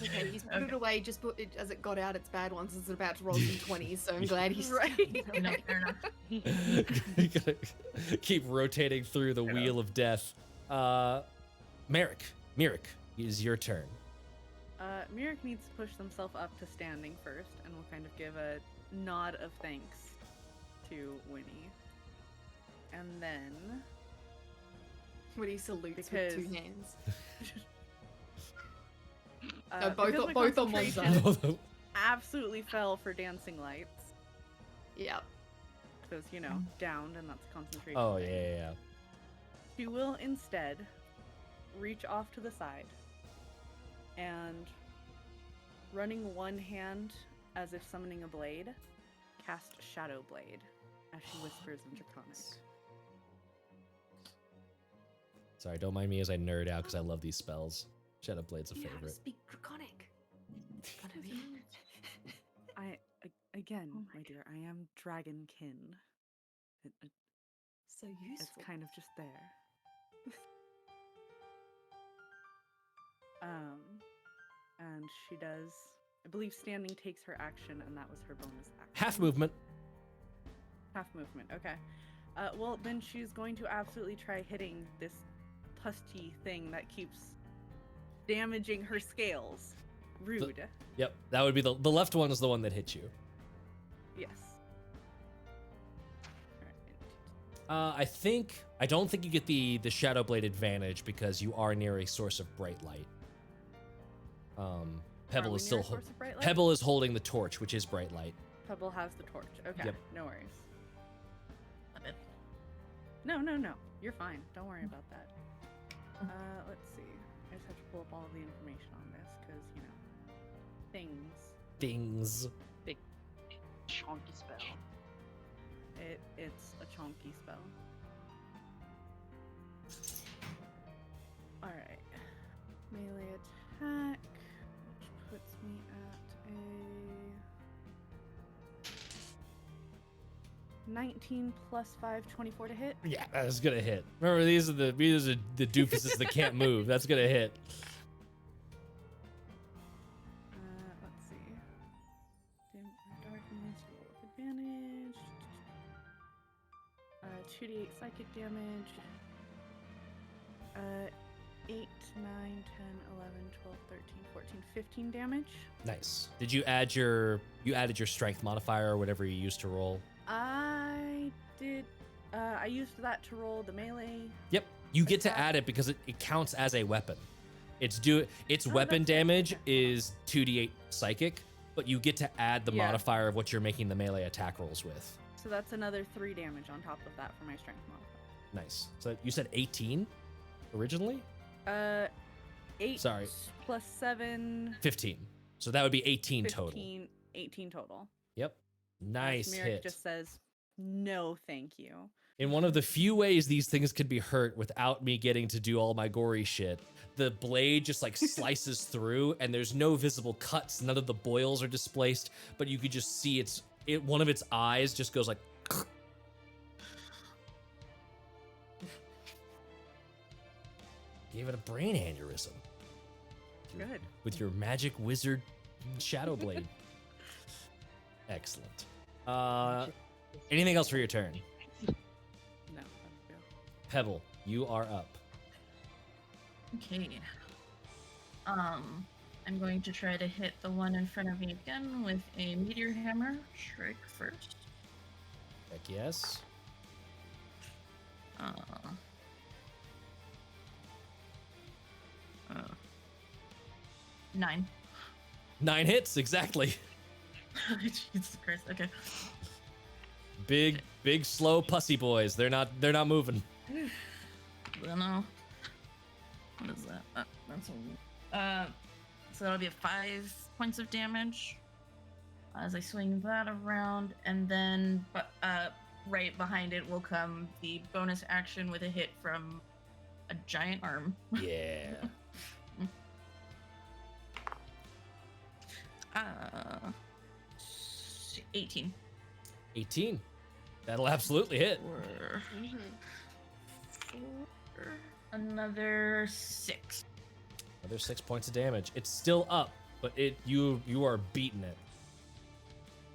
Okay, he's put it away just as it got out its bad ones. It's about to roll some 20s, so I'm glad he's Right. No, fair enough. You gotta keep rotating through the wheel of death. Miirik, it is your turn. Miirik needs to push himself up to standing first, and we'll kind of give a nod of thanks to Winny. And then... when he salutes Because- with 2 hands. because my both on one concentration side. absolutely fell for dancing lights. Yep. Because, downed, and that's concentration. Oh thing. yeah. She will instead reach off to the side and, running one hand as if summoning a blade, cast Shadow Blade as she whispers in Draconic. Sorry, don't mind me as I nerd out because I love these spells. Shadow Blade's a You have to favorite. speak Draconic. Again, my dear, I am dragonkin. So It's useful. kind of just there. And she does, I believe standing takes her action, and that was her bonus action. Half movement. Half movement, okay. Well, then she's going to absolutely try hitting this tusty thing that keeps damaging her scales. Rude. Yep, that would be the left one is the one that hit you. Yes. I don't think you get the Shadow Blade advantage because you are near a source of bright light. Pebble Are is we still near a source of bright light? Pebble is holding the torch, which is bright light. Pebble has the torch. Okay, Yep. no worries. A bit. No. You're fine. Don't worry about that. Let's see. I just have to pull up all of the information on this because, things. Things. Big chonky spell. It's a chonky spell. Alright. Melee attack, which puts me at a 19 plus 5, 24 to hit. Yeah, that's gonna hit. Remember, these are the doofuses that can't move. That's gonna hit. Let's see. Darkness, roll with advantage. 2d8 psychic damage. 8, 9, 10, 11, 12, 13, 14, 15 damage. Nice. Did you add your strength modifier or whatever you used to roll? I did. I used that to roll the melee. Yep. You get to Attack. add it because it counts as a weapon. Its weapon that's right. damage is 2d8 psychic, but you get to add the Yeah. modifier of what you're making the melee attack rolls with. So that's another 3 damage on top of that for my strength modifier. Nice. So you said 18 originally? 8 Sorry. plus 7. 15. So that would be 18 total. 18 total. Yep. Nice Miirik hit. just says, no, thank you. In one of the few ways these things could be hurt without me getting to do all my gory shit, the blade just like slices through and there's no visible cuts. None of the boils are displaced, but you could just see one of its eyes just goes like. Gave it a brain aneurysm. Good. With your magic wizard shadow blade. Excellent. Anything else for your turn? No. Let's go. Pebble, you are up. Okay. I'm going to try to hit the one in front of me again with a meteor hammer. Strike first. Heck yes. 9. 9 hits, exactly. Jesus Christ. Okay. Big, slow pussy boys. They're not moving. Well, no. What is that? So that'll be 5 points of damage as I swing that around, and then right behind it will come the bonus action with a hit from a giant arm. Yeah. 18. 18. That'll absolutely hit. Another 6. Another 6 points of damage. It's still up, but you are beating it.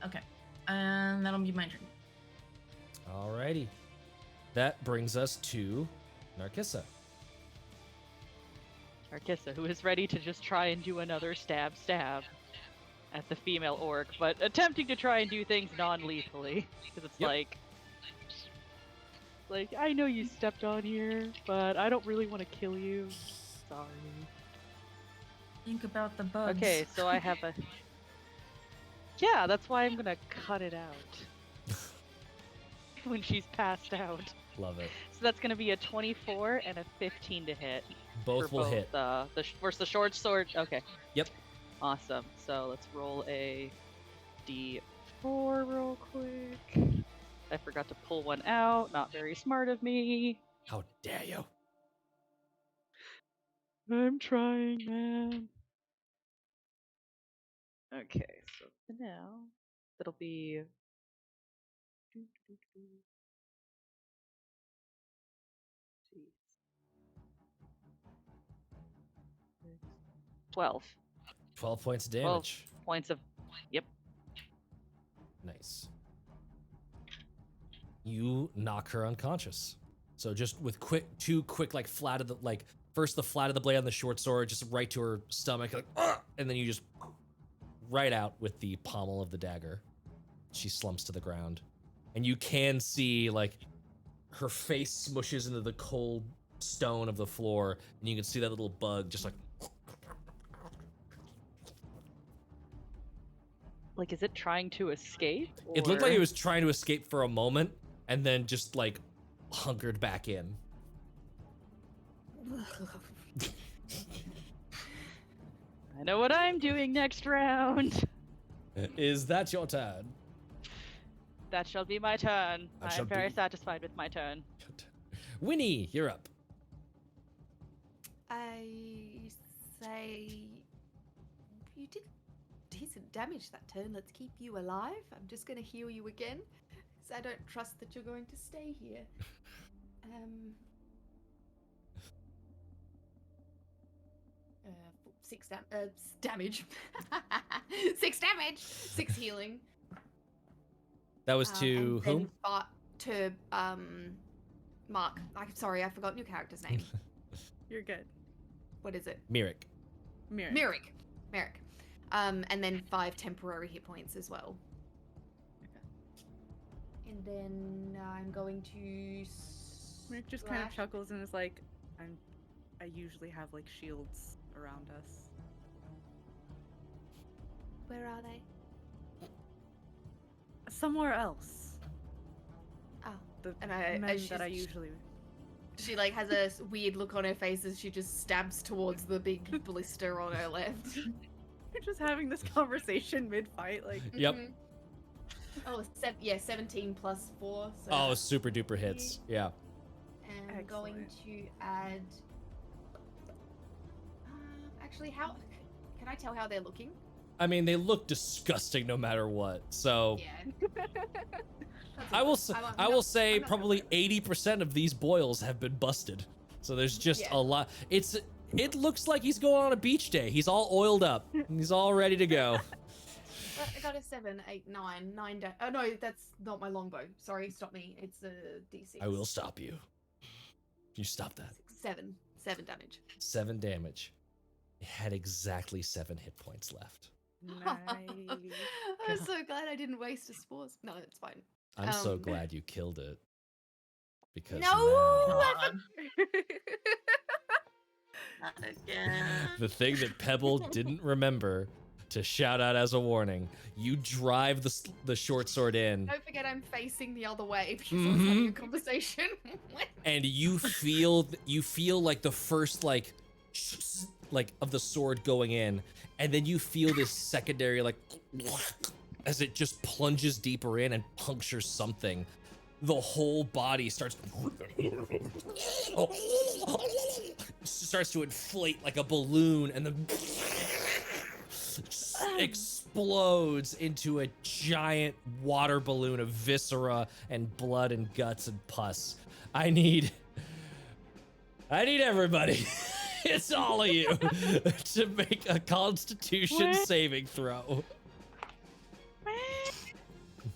Okay. And that'll be my turn. Alrighty. That brings us to Narkissa. Narkissa, who is ready to just try and do another stab at the female orc, but attempting to try and do things non-lethally. Because it's like, I know you stepped on here, but I don't really want to kill you. Sorry. Think about the bugs. Okay, so I have a... Yeah, that's why I'm gonna cut it out. When she's passed out. Love it. So that's gonna be a 24 and a 15 to hit. Both will hit. Where's the short sword? Okay. Yep. Awesome. So let's roll a D4 real quick. I forgot to pull one out. Not very smart of me. How dare you? I'm trying, man. Okay, so for now, that'll be 12. 12 points of 12 damage. points of... Yep. Nice. You knock her unconscious. So just with two quick like flat of the first the flat of the blade on the short sword, just right to her stomach, like, and then you just right out with the pommel of the dagger. She slumps to the ground, and you can see like her face smushes into the cold stone of the floor, and you can see that little bug just like. Like, is it trying to escape? It looked like it was trying to escape for a moment, and then just like hunkered back in. I know what I'm doing next round. Is that your turn? That shall be my turn. That I shall am very be- satisfied with my turn. Winnie, you're up. I say you did decent damage that turn. Let's keep you alive. I'm just gonna heal you again, because I don't trust that you're going to stay here. 6 damage. 6 damage. 6 healing. That was to and then whom? To Mark. I'm sorry, I forgot your character's name. You're good. What is it? Miirik. Miirik. Miirik. And then 5 temporary hit points as well. And then I'm going to. Miirik just kind of slash- chuckles and is like, I usually have like shields around us. Where are they? Somewhere else. Oh. The And men that I usually. She like has a weird look on her face as she just stabs towards the big blister on her left. You're just having this conversation mid-fight, like. Yep. Mhm. Oh, 17 plus 4. So Oh, that's super duper hits. Yeah. And I'm going to add. Actually, how can I tell how they're looking? I mean, they look disgusting no matter what. So Yeah. I will say probably 80% of these boils have been busted. So there's just a lot. It looks like he's going on a beach day. He's all oiled up. He's all ready to go. I got a 7, 8, 9 damage. Oh no, that's not my longbow. Sorry, stop me. It's a D6. I will stop you. You stop that. 7 damage. 7 damage. It had exactly 7 hit points left. Nice. I'm so glad I didn't waste a spores. No, it's fine. I'm so glad you killed it. Because No! now, Not again. the thing that Pebble didn't remember to shout out as a warning, you drive the short sword in, Don't forget I'm facing the other way because I was having a conversation. and you feel like the first like of the sword going in, and then you feel this secondary like as it just plunges deeper in and punctures something. The whole body starts to inflate like a balloon, and then explodes into a giant water balloon of viscera and blood and guts and pus. I need everybody. It's all of you to make a Constitution saving throw.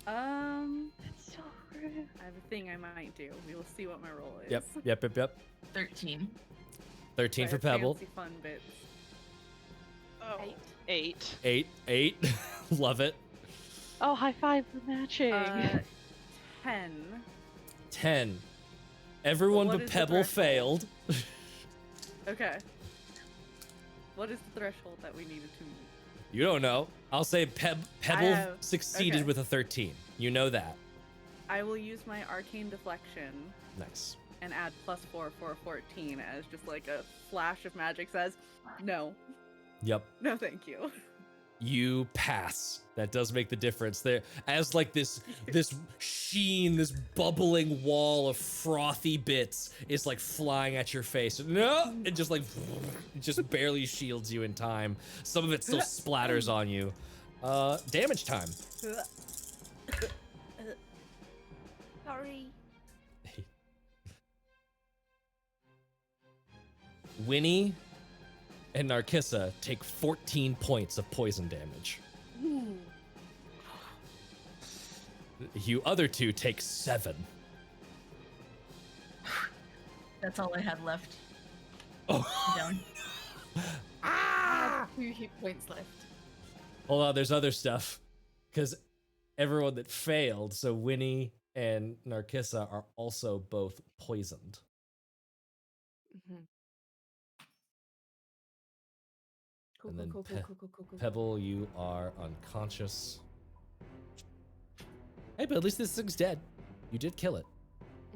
That's so rude. I have a thing I might do. We will see what my roll is. Yep. 13. 13 I for have Pebble. fancy fun bits. Oh. 8. 8. Love it. Oh, high five for matching. 10. 10. Everyone What but is the Pebble threshold? failed. Okay. What is the threshold that we needed to meet? You don't know. I'll say Pebble have- succeeded okay. with a 13. You know that. I will use my arcane deflection Nice. and add +4 for 14 as just like a flash of magic says, no, Yep. no thank you. You pass. That does make the difference there. As like this sheen, this bubbling wall of frothy bits is like flying at your face. No, it just like it just barely shields you in time. Some of it still splatters on you. Damage time. Sorry. Winnie and Narkissa take 14 points of poison damage. You other two take 7. That's all I had left. Oh. Down. I have 2 hit points left. Hold on, there's other stuff. Because everyone that failed, so Winnie and Narkissa are also both poisoned. Mm-hmm. And then Cool. Pebble, you are unconscious. Hey, but at least this thing's dead. You did kill it.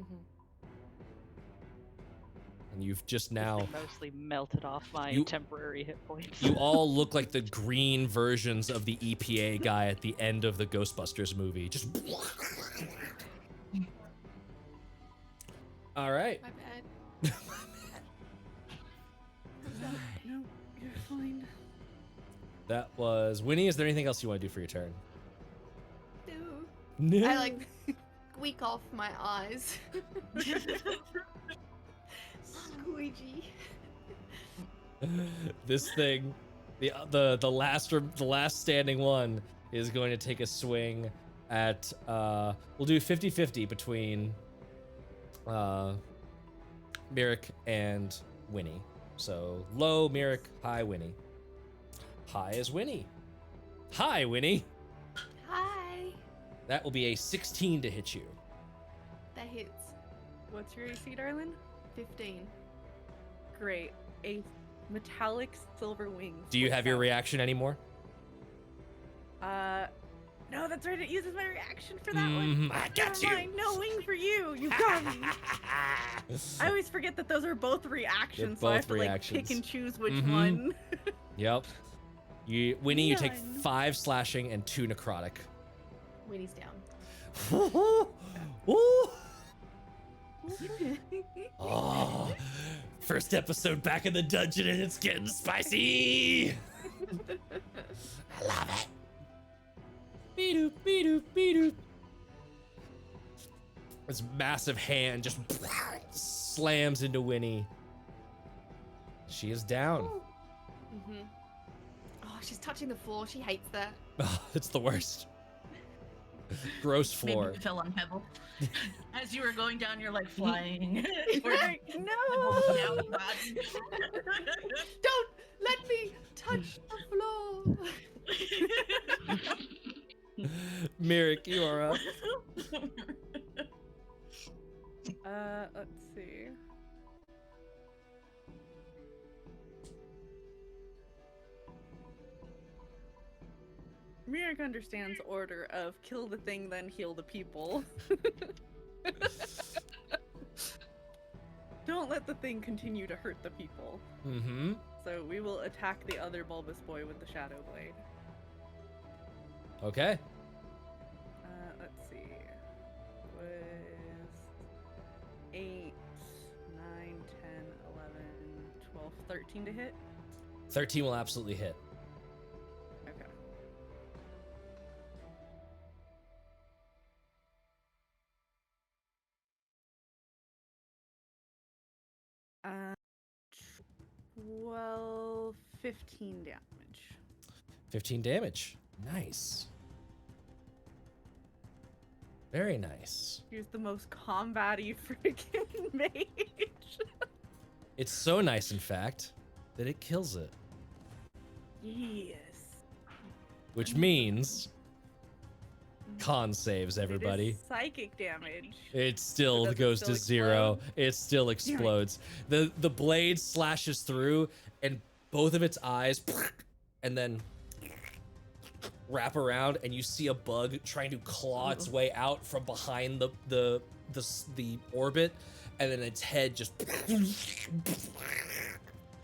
Mm-hmm. And you've just now... Mostly melted off my You- temporary hit points. You all look like the green versions of the EPA guy at the end of the Ghostbusters movie. Just... All right. My bad. No, you're fine. That was... Winnie, is there anything else you want to do for your turn? Ew. No. I like squeak off my eyes. Squeegee. This thing, the last standing one is going to take a swing at we'll do 50-50 between Miirik and Winnie. So low Miirik, high Winnie. High is Winnie. Hi Winnie. Hi. That will be a 16 to hit you. That hits. What's your AC, darling? 15. Great. A metallic silver wings. Do you flicks have your out. reaction anymore? No, that's right. It uses my reaction for that one. I got Never mind. No wing for you. You got me. I always forget that those are both reactions, so I have both to like pick reactions. and choose which Mhm. one. Yep. Winnie, you take None. 5 slashing and 2 necrotic. Winnie's down. Ooh. Oh, first episode back in the dungeon and it's getting spicy. I love it. Beep-doop, beep-doop, beep-doop. This massive hand just slams into Winnie. She is down. Mm-hmm. Oh, she's touching the floor. She hates that. Oh, it's the worst. Gross floor. Maybe you fell on Pebble. As you were going down, you're like flying. No! Don't let me touch the floor. Miirik, you are up. Let's see. Miirik understands order of kill the thing, then heal the people. Don't let the thing continue to hurt the people. Mm-hmm. So we will attack the other bulbous boy with the shadow blade. Okay. Let's see. With 8, 9, 10, 11, 12, 13 to hit. 13 will absolutely hit. Okay. Uh, 12, 15 damage. 15 damage. Nice. Very nice. Here's the most combat-y freaking mage. It's so nice, in fact, that it kills it. Yes. Which means con saves, everybody. It is psychic damage. It still Does it goes still to 0. explode? It still explodes. The blade slashes through and both of its eyes and then wrap around, and you see a bug trying to claw its way out from behind the orbit, and then its head just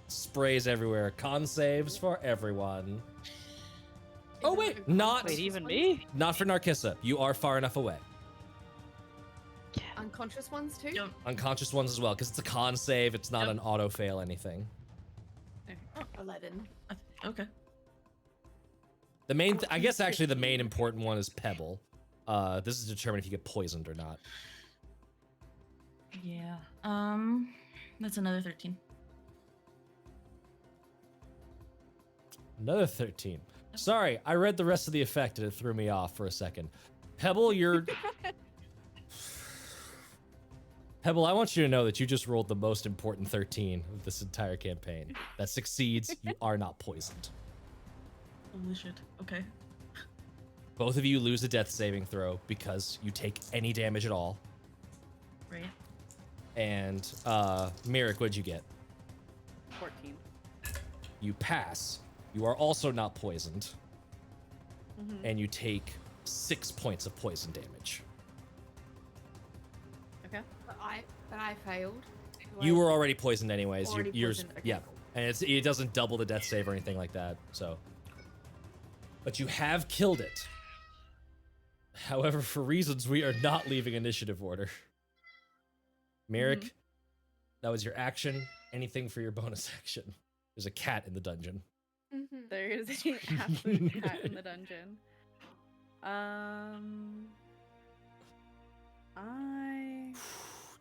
sprays everywhere. Con saves for everyone. Oh wait, not Wait, even me? not for Narkissa. You are far enough away. Unconscious ones too? Don't- Unconscious ones as well, because it's a con save. It's not Yep. an auto fail anything. 11. Okay. The main, I guess actually the main important one is Pebble. This is to determine if you get poisoned or not. Yeah. That's another 13. Another 13. Sorry, I read the rest of the effect and it threw me off for a second. Pebble, you're... Pebble, I want you to know that you just rolled the most important 13 of this entire campaign. That succeeds, you are not poisoned. Holy shit. Okay. Both of you lose a death saving throw because you take any damage at all. Right. And, Miirik, what'd you get? 14. You pass. You are also not poisoned. Mhm. And you take 6 points of poison damage. Okay. But I failed. Do You I- were already poisoned anyways. Already You're poisoned, okay, yeah, cool. and it doesn't double the death save or anything like that. So, but you have killed it. However, for reasons we are not leaving initiative order. Miirik, that was your action. Anything for your bonus action? There's a cat in the dungeon. Mhm. There is an absolute cat in the dungeon.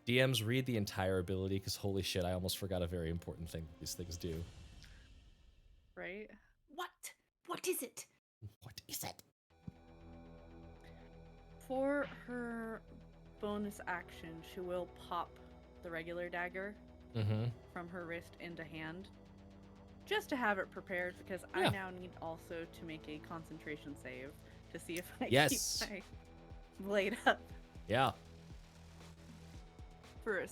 DMs read the entire ability because holy shit, I almost forgot a very important thing these things do. Right? What? What is it? What is it? For her bonus action, she will pop the regular dagger Mm-hmm. from her wrist into hand. Just to have it prepared, because Yeah. I now need also to make a concentration save to see if I Yes. keep my blade up Yeah. for a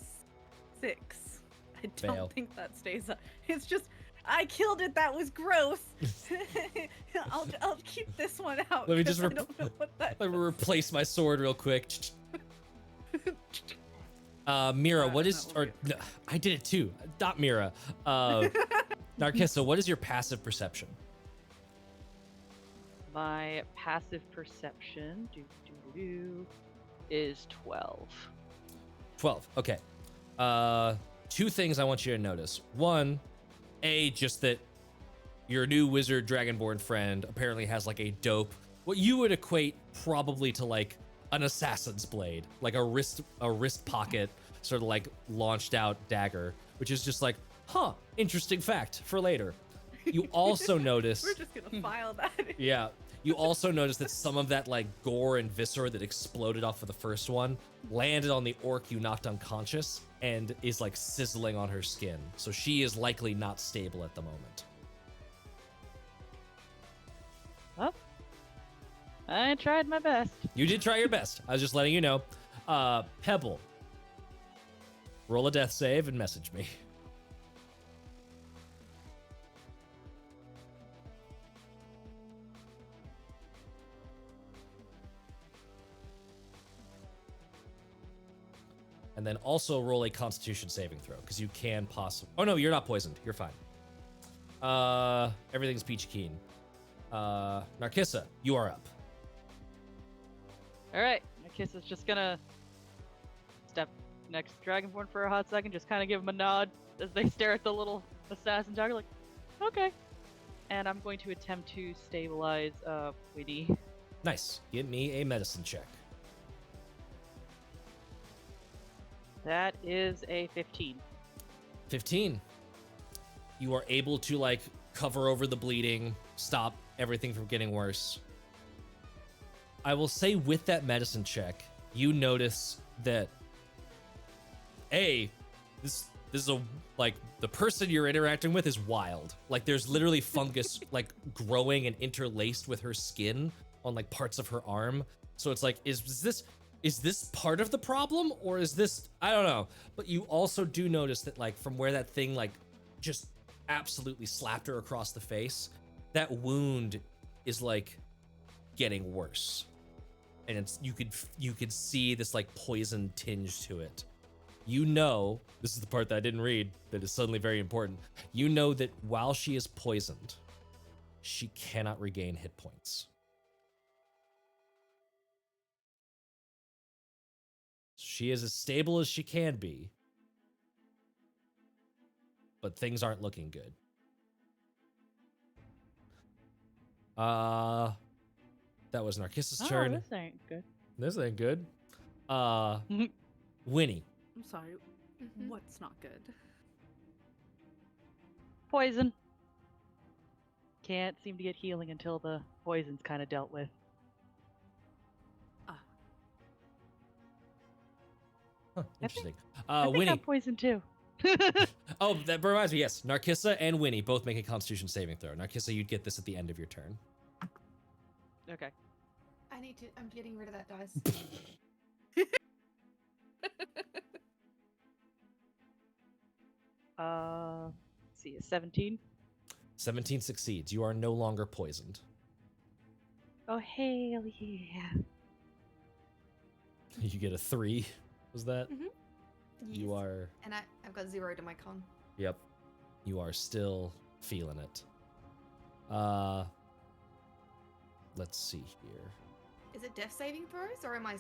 6. I don't Fail. think that stays up. It's just, I killed it. That was gross. I'll keep this one out. Let me 'cause just I don't know what that Let me replace my sword real quick. Mira, what is, that will or no, I did it too. Not Mira. Narkissa, what is your passive perception? My passive perception is 12. 12. Okay. Two things I want you to notice. One, just that your new wizard dragonborn friend apparently has like a dope, what you would equate probably to like an assassin's blade, like a wrist pocket, sort of like launched out dagger, which is just like, interesting fact for later. You also notice We're just gonna file that. Yeah. You also notice that some of that like gore and viscera that exploded off of the first one landed on the orc you knocked unconscious and is like sizzling on her skin. So she is likely not stable at the moment. Well, I tried my best. You did try your best. I was just letting you know. Pebble, roll a death save and message me. And then also roll a Constitution saving throw, because you can possibly... Oh, no, you're not poisoned. You're fine. Everything's peachy keen. Narkissa, you are up. All right, Narkissa's just gonna step next to Dragonborn for a hot second, just kind of give him a nod as they stare at the little assassin dagger, like, okay. And I'm going to attempt to stabilize Winny. Nice. Give me a medicine check. That is a 15. 15. You are able to like cover over the bleeding, stop everything from getting worse. I will say with that medicine check, you notice that this is a like the person you're interacting with is wild. Like there's literally fungus like growing and interlaced with her skin on like parts of her arm. So it's like, is this part of the problem, or is this, I don't know. But you also do notice that like from where that thing like just absolutely slapped her across the face, that wound is like getting worse. And it's you could see this like poison tinge to it. You know, this is the part that I didn't read that is suddenly very important. You know that while she is poisoned, she cannot regain hit points. She is as stable as she can be, but things aren't looking good. That was Narkissa's turn. This ain't good. This ain't good. Winny. I'm sorry. What's not good? Poison. Can't seem to get healing until the poison's kind of dealt with. Huh, interesting. I think Winny. I'm poisoned too. Oh, that reminds me. Yes, Narkissa and Winny both make a Constitution saving throw. Narkissa, you'd get this at the end of your turn. Okay. I'm getting rid of that dice. Let's see, a 17. 17 succeeds. You are no longer poisoned. Oh, hell yeah. You get a 3. Was that? Yes. You are... And I've got 0 to my con. Yep. You are still feeling it. Let's see here. Is it death saving throws, or am I...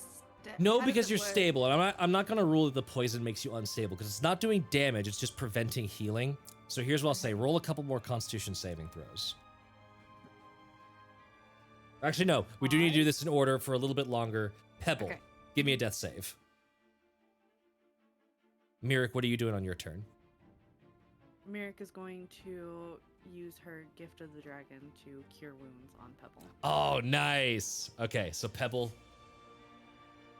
No, because you're stable, and I'm not gonna rule that the poison makes you unstable, because it's not doing damage, it's just preventing healing. So here's what I'll say. Roll a couple more Constitution saving throws. Actually, no. We do need to do this in order for a little bit longer. Pebble, Okay. give me a death save. Miirik, what are you doing on your turn? Miirik is going to use her Gift of the Dragon to cure wounds on Pebble. Oh, nice. Okay, so Pebble,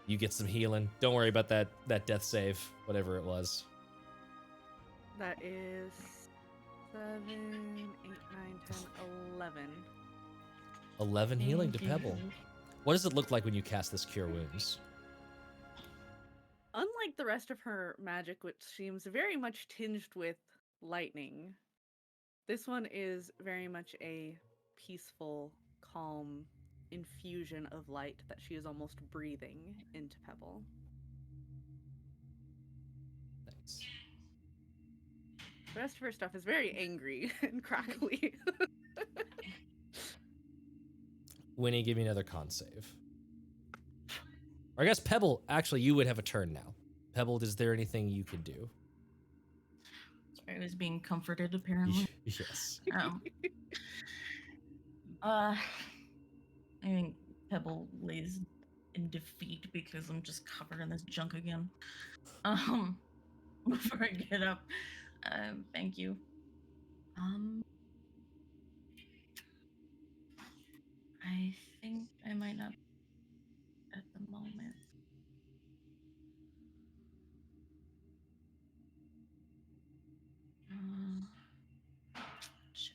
you get some healing. Don't worry about that death save, whatever it was. That is 7, 8, 9, 10, 11. 11 healing to Pebble. What does it look like when you cast this Cure Wounds? Unlike the rest of her magic, which seems very much tinged with lightning, this one is very much a peaceful, calm infusion of light that she is almost breathing into Pebble. Thanks. The rest of her stuff is very angry and crackly. Winnie, give me another con save. Or I guess Pebble, actually, you would have a turn now. Pebble, is there anything you can do? Sorry, I was being comforted, apparently. Yes. I think Pebble lays in defeat because I'm just covered in this junk again. Before I get up. Thank you. I think I might not at the moment. Shit.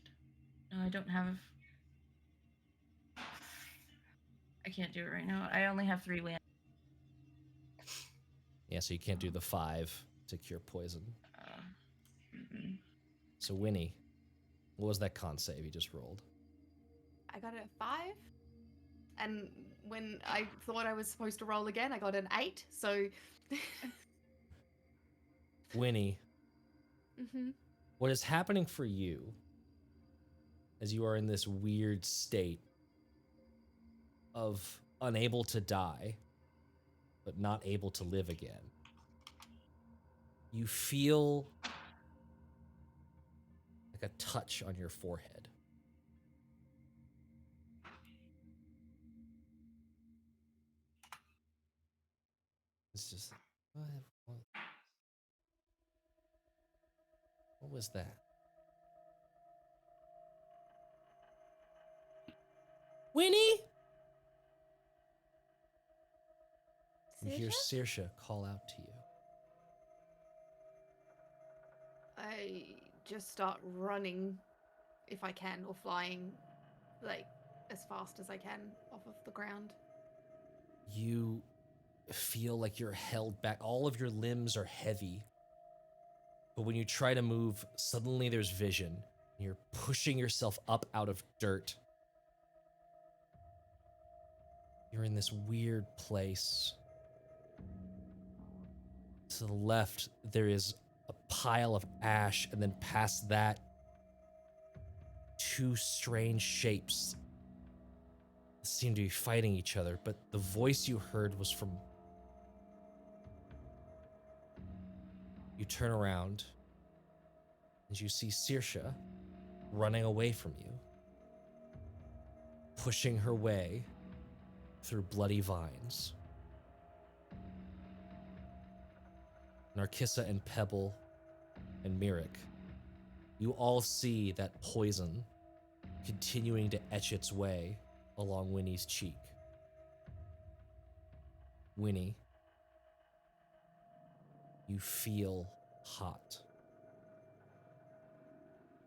No, I don't have. I can't do it right now. I only have 3 land. Yeah, so you can't do the 5 to cure poison. Mm-mm. So Winnie, what was that con save you just rolled? I got a 5. And when I thought I was supposed to roll again, I got an 8. So. Winnie, Mm-hmm. what is happening for you as you are in this weird state of unable to die, but not able to live again? You feel like a touch on your forehead. It's just, what was that? Winnie? You hear Saoirse call out to you. I just start running if I can, or flying like as fast as I can off of the ground. You feel like you're held back. All of your limbs are heavy. But when you try to move, suddenly there's vision. You're pushing yourself up out of dirt. You're in this weird place. To the left, there is a pile of ash, and then past that, 2 strange shapes that seem to be fighting each other, but the voice you heard was from... You turn around, and you see Saoirse running away from you, pushing her way through bloody vines. Narkissa and Pebble and Miirik, you all see that poison continuing to etch its way along Winnie's cheek. Winnie, you feel hot.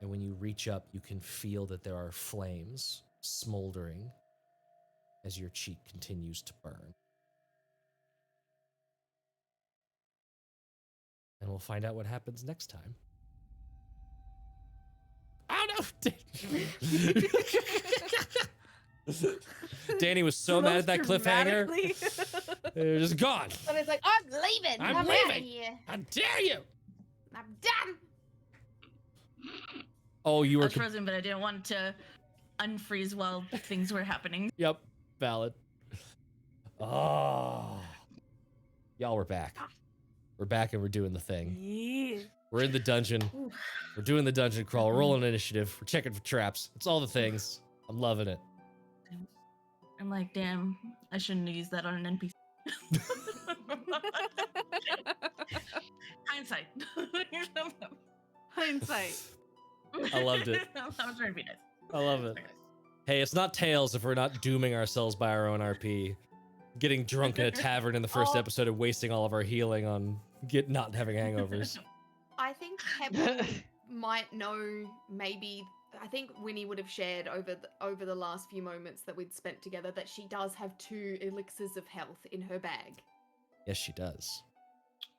And when you reach up, you can feel that there are flames smoldering as your cheek continues to burn. And we'll find out what happens next time. Oh no! Danny was so mad at that cliffhanger. They're just gone. But it's like, I'm leaving. I'm leaving. How dare you? I'm done. Oh, you I were was frozen, but I didn't want to unfreeze while things were happening. Yep, valid. Oh, y'all, we're back. We're back and we're doing the thing. Yeah. We're in the dungeon. We're doing the dungeon crawl. We're rolling initiative. We're checking for traps. It's all the things. I'm loving it. I'm like, damn, I shouldn't have used that on an NPC. Hindsight. Hindsight. I loved it. I was trying to be nice. I love it. Hey, it's not Tales if we're not dooming ourselves by our own RP. Getting drunk in a tavern in the first episode and wasting all of our healing on not having hangovers. I think Pebble might know, maybe. I think Winnie would have shared over the last few moments that we'd spent together that she does have 2 elixirs of health in her bag. Yes, she does.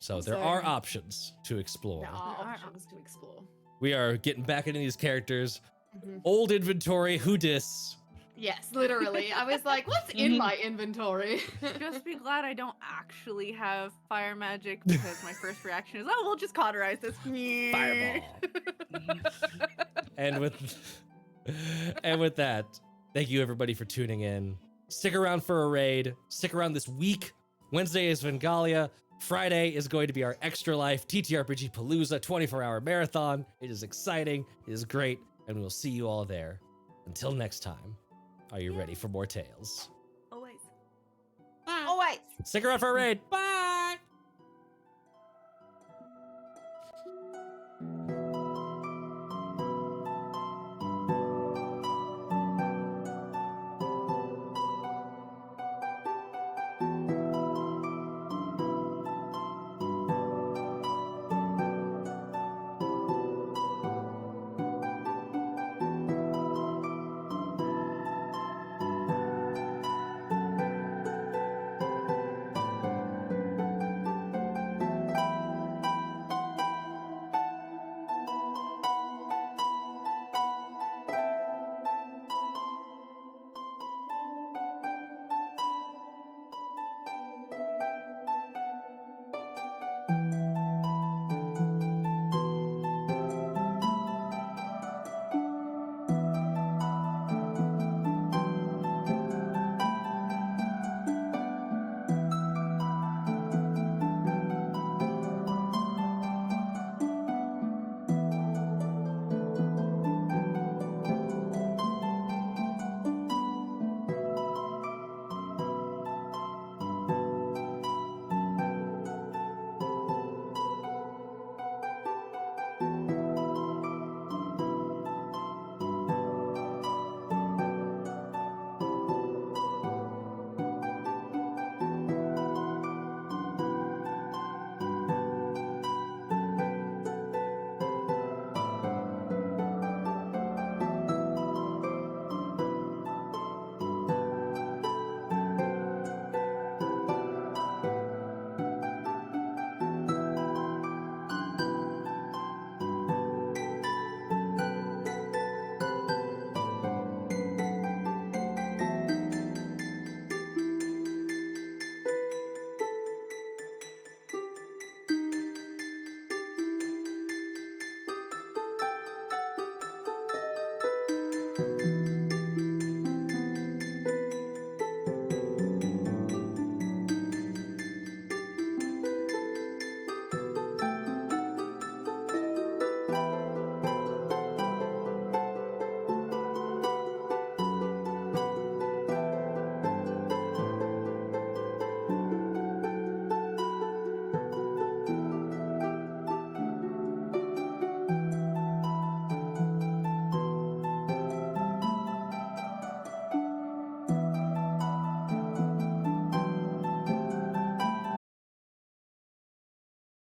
So there are options to explore. There are options to explore. We are getting back into these characters. Mhm. Old inventory, who dis? Yes, literally. I was like, what's in my inventory? Just be glad I don't actually have fire magic, because my first reaction is, oh, we'll just cauterize this. Fireball. and with that, Thank you, everybody, for tuning in. Stick around for a raid. Stick around this week. Wednesday is Vengalia. Friday is going to be our Extra Life TTRPG Palooza 24-hour marathon. It is exciting. It is great. And we'll see you all there. Until next time, are you ready for more tales? Always. Bye. Always. Stick around for a raid. Bye!